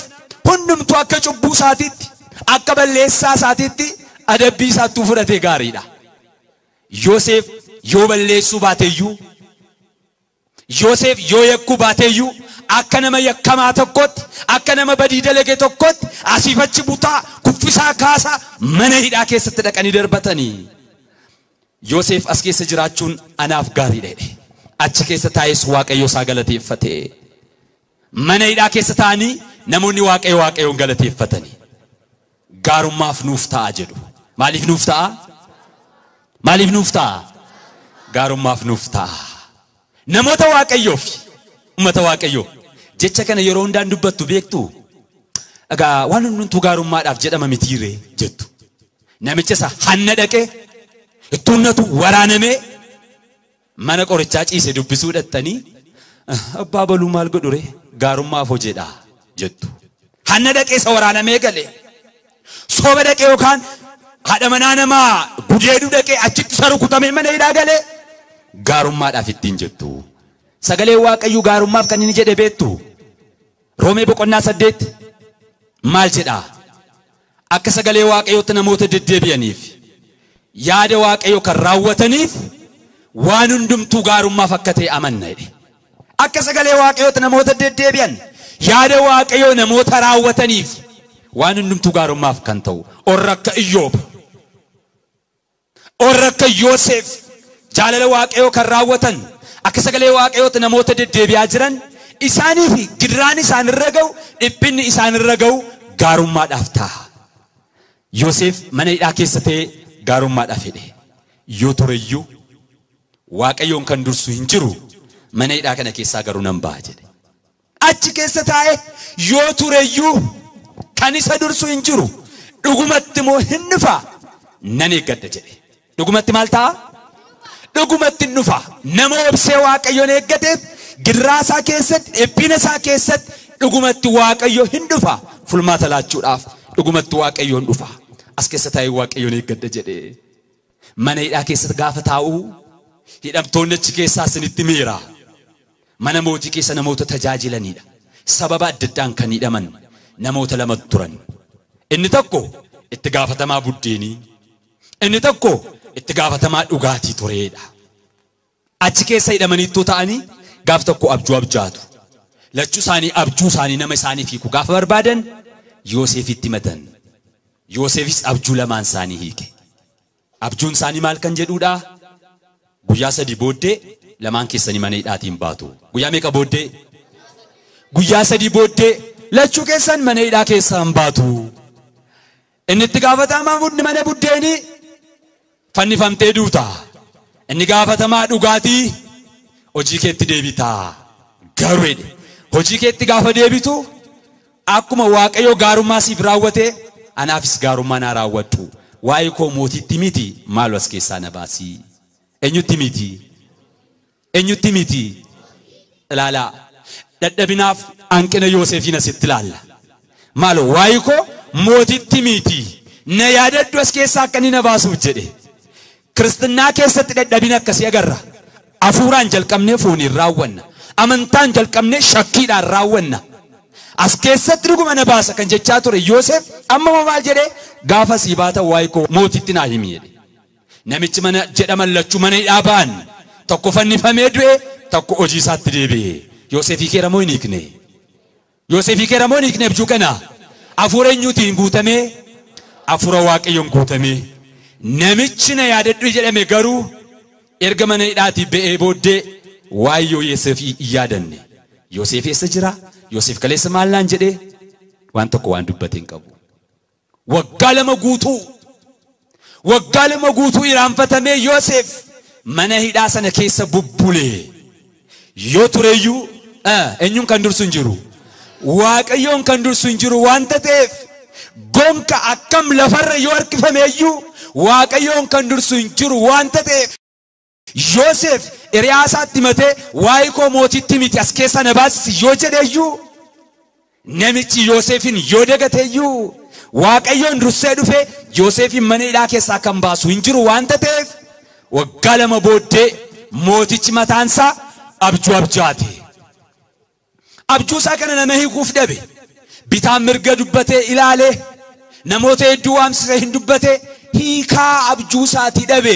Speaker 1: hundumtuu akka cubbuu isaatiitti akka balleessaa isaatiitti adabbii isaattuu fudhatee gaariidha. Yoosef yoo balleessuu baateeyyuu Yoosef yoo yakkuu baateeyyuu akka nama yakkamaa tokkotti akka nama badii dalage tokkotti asiif achi butaa kuffisaa kaasaa mana hidhaa keessatti dhaqanii darbatanii. Yoosef as keessa jiraachuun anaaf gaariidha jedhe. Achi keessa taa'es Waaqayyo isaa galateeffate. Mana hidhaa keessa taa'anii namoonni Waaqayyoon galateeffatanii. Gaarummaaf nuuf ta'a jedhu. Maaliif nuuf ta'a? Maaliif nuuf ta'a? Gaarummaaf nuuf ta'a. Namoota Waaqayyoof ummata Waaqayyoo jecha kana yeroo hundaan dubbattu beektu. Egaa waan hundumtuu gaarummaadhaaf jedhama mitiiree jettu. Namicha isa hanna dhaqee ittuunnatu waraanamee mana qorichaa ciise dubbisuu dhattanii abbaa baluu maal godhure gaarummaaf hojeedha jettu. Hanna dhaqee isa waraanamee galee sooba dhaqee yookaan haadha manaa namaa gudeeduu dhaqee achitti isa rukutamee mana hidhaa galee gaarummaadhaaf ittiin jettu. Sagalee Waaqayyoo gaarummaaf kan inni jedhe beektu. Roomee boqonnaa 8 maal jedha? Akka sagalee Waaqayyootti namoota deddeebi'aniif yaada Waaqayyoo kan raawwataniif waan hundumtuu gaarummaaf akka ta'e amanna jedhe. Akka sagalee Waaqayyootti namoota deddeebi'an yaada Waaqayyoo namoota raawwataniif waan hundumtuu gaarummaaf kan ta'u. Orra akka Iyyoob, orra akka Yoosef jaalala Waaqayyoo kan raawwatan akka sagalee Waaqayyootti namoota deddeebi'aa jiran isaaniif gidiraan isaan irra ga'u dhiphinni isaan irra ga'u gaarummaadhaaf ta'a. Yoosef mana hidhaa keessa ta'ee gaarummaadhaaf jedhe. Yoo tureyyuu Waaqayyoon kan dursu hin jiru mana hidhaa kana keessaa garuu nan ba'a jedhe. Achi keessa taa'ee yoo tureyyuu kan isa dursu hin jiru dhugumatti moo hin dhufa nan eeggadha jedhe. Dhugumatti maal ta'a? Dhugumatti hin dhufa. Nama obsee Waaqayyoon eeggateef girraasaa keessatti dhiphina isaa keessatti dhugumatti Waaqayyo hin dhufa. Fulmaata laachuudhaaf dhugumatti Waaqayyoon dhufa. As keessa taa'ee Waaqayyoon eeggadha jedhe. Mana hidhaa keessatti gaafa taa'u hidhamtoonni achi keessaa isinitti miira. Mana mootii keessa namoota tajaajilanidha. Sababa adda addaan kan hidhaman namoota lama turan. Inni tokko itti gaafatamaa buddeenii, inni tokko itti gaafatamaa dhugaatii tureedha. Achi keessa hidhamaniitu ta'anii gaaf tokko abjuu abjaatu. Lachuu isaanii abjuu isaanii nama isaanii fiiku gaafa barbaadan Yoosefitti himatan. Yoosefis abjuu lamaan isaanii hiike. Abjuun isaanii maal kan jedhuudha? Guyyaa 3 booddee lamaan keessanii mana hidhaatiin baatu. Guyyaa meeqa booddee? Guyyaa 3 booddee lachuu keessan mana hidhaa keessaan baatu. Inni itti gaafatamaa mana buddeenii fannifamtee duuta. Inni gaafatamaa dhugaatii hojii keetti deebita. Garuu hojii keetti gaafa deebitu akkuma Waaqayyo gaarummaa siif raawwate anaafis gaarummaa naa raawwadhu. Waa'ee koo mootiitti miti maalu as keessaa na baasii. Eenyutti miti? Eenyutti miti? Ilaala. Dadhabinaaf hanqina Yoosefiin asitti ilaalla. Maalo waa'ee koo mootiitti miti na yaadadhu as keessaa akka inni na baasuuf jedhe. Kiristinnaa keessatti dadhabina akkasii agarra. Afuuraan jalqabnee fooniin raawwanna. Amantaan jalqabnee shakkiidhaan raawwanna. As keessatti dhuguma na baasa kan jechaa ture Yoosef amma maal jedhee gaafa sii baata waa'ee koo mootiitti naa himi jedhe. Namichi mana jedhaman lachuu mana hidhaa ba'an tokko fannifamee du'e tokko hojii isaatti deebi'e. Yoosefii keera moo hin hiikne? Yoosefii keera moo hin hiikne abjuu kana? Afuura eenyuutiin guutamee? Afuura Waaqayyoon guutamee. Namichi na yaadadhu jedhame garuu erga mana hidhaatii ba'ee booddee waa'ee Yoosefii hin yaadanne. Yoosef eessa jira? Yoosef kaleessa maal naan jedhee waan tokko waan dubbate hin qabu. Waggaa lama guutuu iraanfatamee Yoosef mana hidhaa sana keessa bubbulee. Yoo tureyyuu eenyuun kan dursu hin jiru? Waaqayyoon kan dursu hin jiru wanta ta'eef gonka akkam lafarra yoo harkifameeyyuu Waaqayyoon kan dursu hin jiru wanta ta'eef Yoosef hiriyaasaatti himatee waa'ee koo mootiitti miti as keessa na baasisi yoo jedheeyyuu namichi Yoosefin yoo dagateeyyuu waaqayyoon dursee dhufe Yoosefin mana hidhaa keessaa kan baasu hin jiru waan ta'eef waggaa lama booddee mootichi mataansaa abjuu abjaate. Abjuu isaa kana nama hiikuuf dhabe. Bitaan mirga dubbatee ilaalee namoota hedduu waamsisee hin dubbatee hiikaa abjuu isaatii dhabe.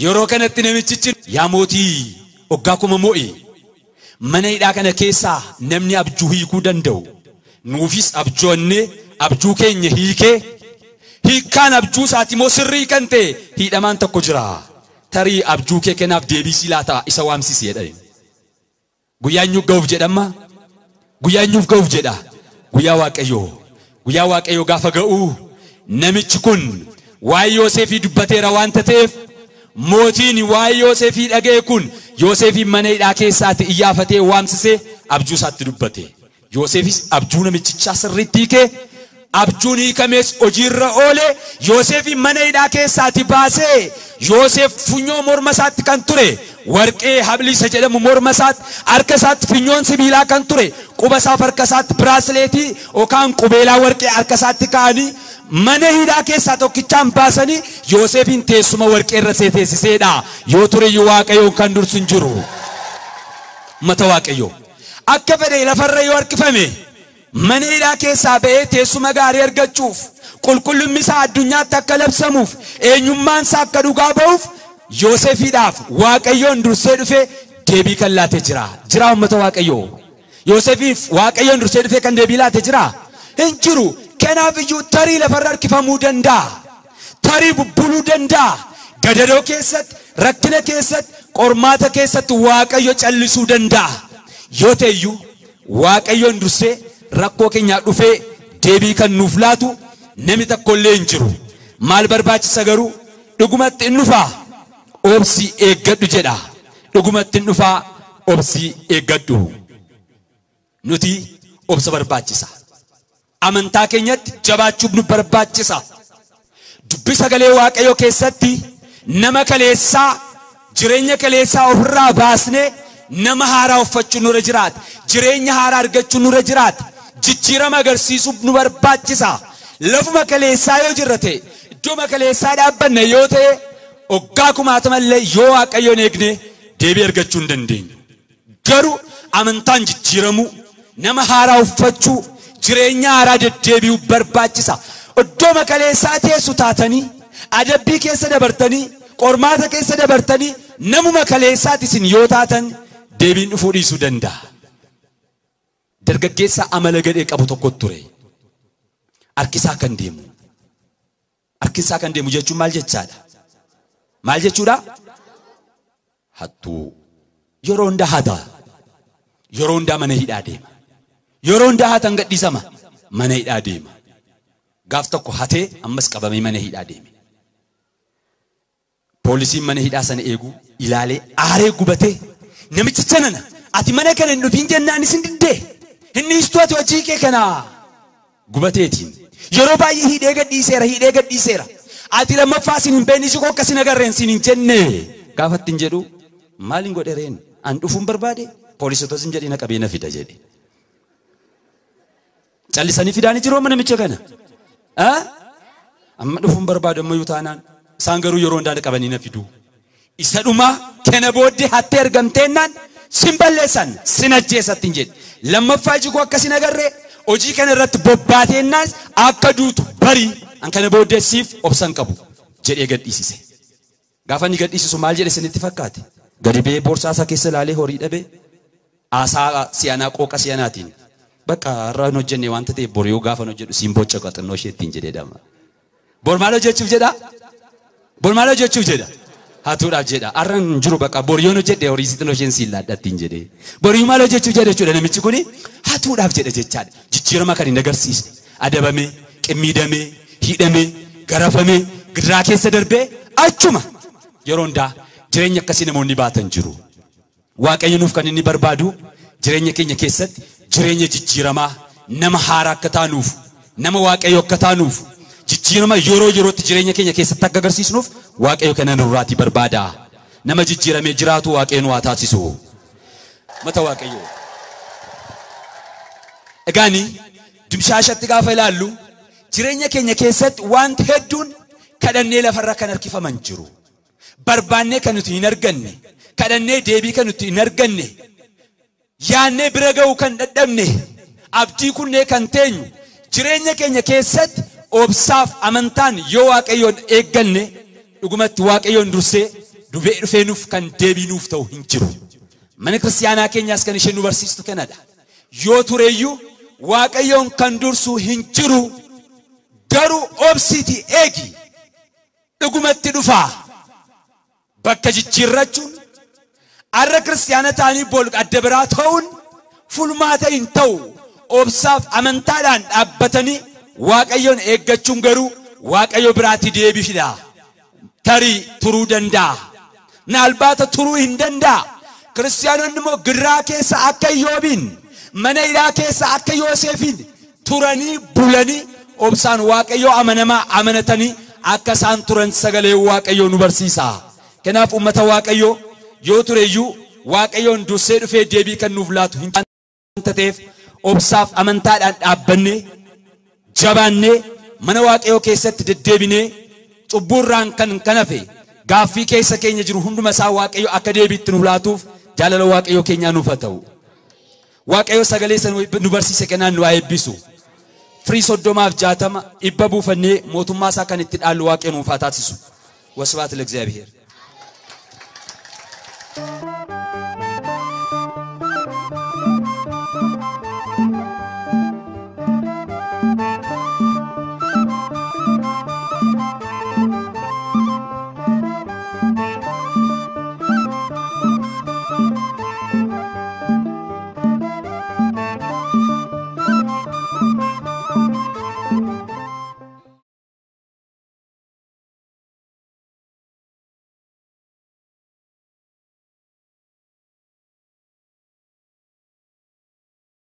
Speaker 1: Yeroo kanatti namichichi yaa mootii waggaa kuma mo'i mana hidhaa kana keessaa namni abjuu hiikuu danda'u nuufis abjoonne abjuu keenya hiikee hiikaan abjuu isaatii moo sirrii kan ta'e hidhamaan tokko jira tarii abjuu kee kanaaf deebii laata isa waamsisi jedha. Guyyaan nyuuf ga'uuf jedhama guyyaan nyuuf ga'uuf jedha guyyaa waaqayyoo gaafa ga'u namichi kun waa'ee Yoosefii dubbateera waan ta'eef mootiin waa'ee Yoosefii dhaga'e kun Yoosefin mana hidhaa keessaatti iyyafatee waamsisee abjuu isaatti dubbate. Yoosefis abjuu namichichaa sirriitti hiikee abjuun hiikames hojiirra oole. Yoosefin mana hidhaa keessaatti baasee Yoosef funyoo morma isaatti kan ture warqee habli isa jedhamu morma isaatti harka isaatti funyoon sibiilaa kan ture quba isaa harka isaatti biraasleetii yookaan qubeelaa warqee harka isaatti kaa'anii mana hidhaa keessaa tokkichaan baasanii Yoosefin teessuma warqee irra teessiseedha. Yoo ture waaqayyoon kan dursu hin jiru. Mata waaqayyoo akka fedhe lafarra yoo harkifame mana hidhaa keessaa ba'ee teessuma gaarii argachuuf qulqullumni isaa addunyaatti akka labsamuuf eenyummaan isaa akka dhugaa ba'uuf Yoosefiidhaaf waaqayyoon dursee dhufe deebii kan laate jira. Ummata waaqayyoo Yoosefiif waaqayyoon dursee dhufe kan deebii laate jira hin jiru. Kanaaf iyyuu tarii lafarra harkifamuu danda'a. Tarii bubbuluu danda'a. Gadadoo keessatti rakkina keessatti qormaata keessatti waaqayyo callisuu danda'a. Yoo ta'eyyuu waaqayyoon dursee rakkoo keenyaa dhufee deebii kan nuuf laatu namni tokkollee hin jiru. Maal barbaachisa garuu dhugumatti hin dhufaa obsi eeggadhu jedha. Dhugumatti hin dhufaa obsi eeggadhu. Nuti obsa barbaachisa. Amantaa keenyatti jabaachuuf nu barbaachisa. Dubbi sagalee waaqayyoo keessatti nama kaleessaa jireenya kaleessaa ofirraa baasnee nama haaraa uffachuun nurra jiraata. Jireenya haaraa argachuun nurra jiraata. Jijjiirama agarsiisuuf nu barbaachisa. Lafuma kaleessaa yoo jirrate iddoo kaleessaa dhaabbanne yoo ta'e waggaa kumaatamallee yoo waaqayyoon eegne deebii argachuu hin dandeenyu. Garuu amantaan jijjiiramu nama haaraa uffachuu jireenya haaraa deddeebi'uu barbaachisa. Iddoo kaleessaa teessu taatanii adabbii keessa dabartanii qormaata keessa dabartanii namuma kaleessaati isin yoo taatan deebiin dhufuu dhiisuu danda'a. Dargaggeessa amala gadhee qabu tokko ture. Harkisaa kan deemu jechuun maal jechaadha? Maal jechuudha? Hattuu yeroo hundaa hata. Yeroo hundaa mana hidhaa deema. Yeroo hundaa hatan gadhiisama mana hidhaa deema. Gaaf tokko hatee ammas qabamee mana hidhaa deeme. Poolisiin mana hidhaa sana eegu ilaalee aaree gubatee namicha sanana ati mana kana hin dhufin jennaan isin diddee inni istuutu hojii kee kana gubateetiin yeroo baay'ee hidhee gadhiiseera. Ati lammaffaa isin hin beekne isin akkasin agarreen isin hin jenne gaafatti hin jedhu maaliin godhereen an dhufuun barbaade poolisotas hin jedhina qabeena fida jedhe. Callisanii fidaanii jiru namicha kana. Amma dhufuun barbaadu ammayyuu taanaan isaan garuu yeroo hundaa qabanii na fidu. Isa dhumaa kana booddee hattee argamteennaan sin balleessan sin ajjeesatti hin jedhe. Lammaffaa ijikoo akkasin agarree hojii kana irratti bobbaateennaan akka duutu barii an kana booddee siif obsan qabu jedhee gadhiisise. Gaafa inni gadhiisisu maal jedhe isinitti fakkaate? Gadi ba'ee boorsaa isaa keessa ilaalee horii dhabee aasaa si'anaa qooqa si'anaatiin bakka har'aan hojjenne wanta ta'e bor yoo gaafa hojjedhu siin bocca qaxannoo isheettiin jedhee dama. Bor maal hojjechuuf jedha? Hatuudhaaf jedha. Har'aan jiru bakka bor yoo hojjedhe horii xinnoo isheen siin laadhattiin jedhee. Bor yoo maal hojjechuuf jedha jechuudha namichi kuni hatuudhaaf jedha jechaadha. Jijjiirama kan hin agarsiisne adabamee qimmiidamee hidhamee garafamee gidiraa keessa darbee achuma yeroo hundaa jireenya akkasii namoonni baatan jiru. Waaqayyo nuuf kan inni barbaadu jireenya keenya keessatti jireenya jijjiiramaa nama haaraa akka taanuuf nama waaqayyo akka taanuuf jijjiirama yerootti jireenya keenya keessatti akka agarsiisnuuf waaqayyo kana nurraatii barbaada. Nama jijjiiramee jiraatu waaqayyo nu haa taasisu. Mata waaqayyo. Egaani dimshaashatti gaafa ilaallu jireenya keenya keessatti waan hedduun kadhannee lafarra kan harkifaman jiru. Barbaannee kan nuti hin arganne, kadhannee deebii kan nuti hin arganne, yaannee bira ga'uu kan dadhabne, abdii kunnee kan teenyu jireenya keenya keessatti obsaaf amantaan yoo Waaqayyoon eegganne dhugumatti Waaqayyoon dursee dubee dhufeenuuf kan deebiinuuf ta'u hin jiru. Mana kiristaanaa keenyaas kan isheen nu barsiistu kanadha. Yoo tureeyyuu Waaqayyoon kan dursu hin jiru, garuu obsiti eegi dhugumatti dhufaa. Bakka jijjiirrachuun arra kiristaana ta'anii bol adda biraa ta'uun fulmaata hin ta'u. Obsaaf amantaadhaan dhaabbatanii Waaqayyoon eeggachuun garuu Waaqayyo biraatti deebifidha. Tarii turuu danda'a. Naalbaata turuu hin danda'a. Kiristaanonni immoo girraa keessa akka Iyyoobiin, mana hidhaa keessa akka Yoosefiin turanii bulanii obsaan Waaqayyo amanamaa amanatanii akka isaan turan sagalee Waaqayyo nu barsiisa. Kanaaf uummata Waaqayyo yoo tureeyyuu Waaqayyoon dursee dhufee deebii kan nuuf laatu hin ta'eef obsaaf amantaadhaan dhaabbannee jabaannee mana Waaqayyo keessatti deddeebinee cubburraan kan hafe gaaffii keessa keenya jiru hunduma isaa Waaqayyo akka deebiitti nuuf laatuuf jaalala Waaqayyo keenyaa nuuf haa ta'u. Waaqayyo sagalee san nu barsiise kanaan nu haa eebbisu. Firii 30 dhibba buufannee mootummaa isaa kan itti dhaallu Waaqayyo nuuf haa taasisu. Wasbaat ለእግዚአብሔር.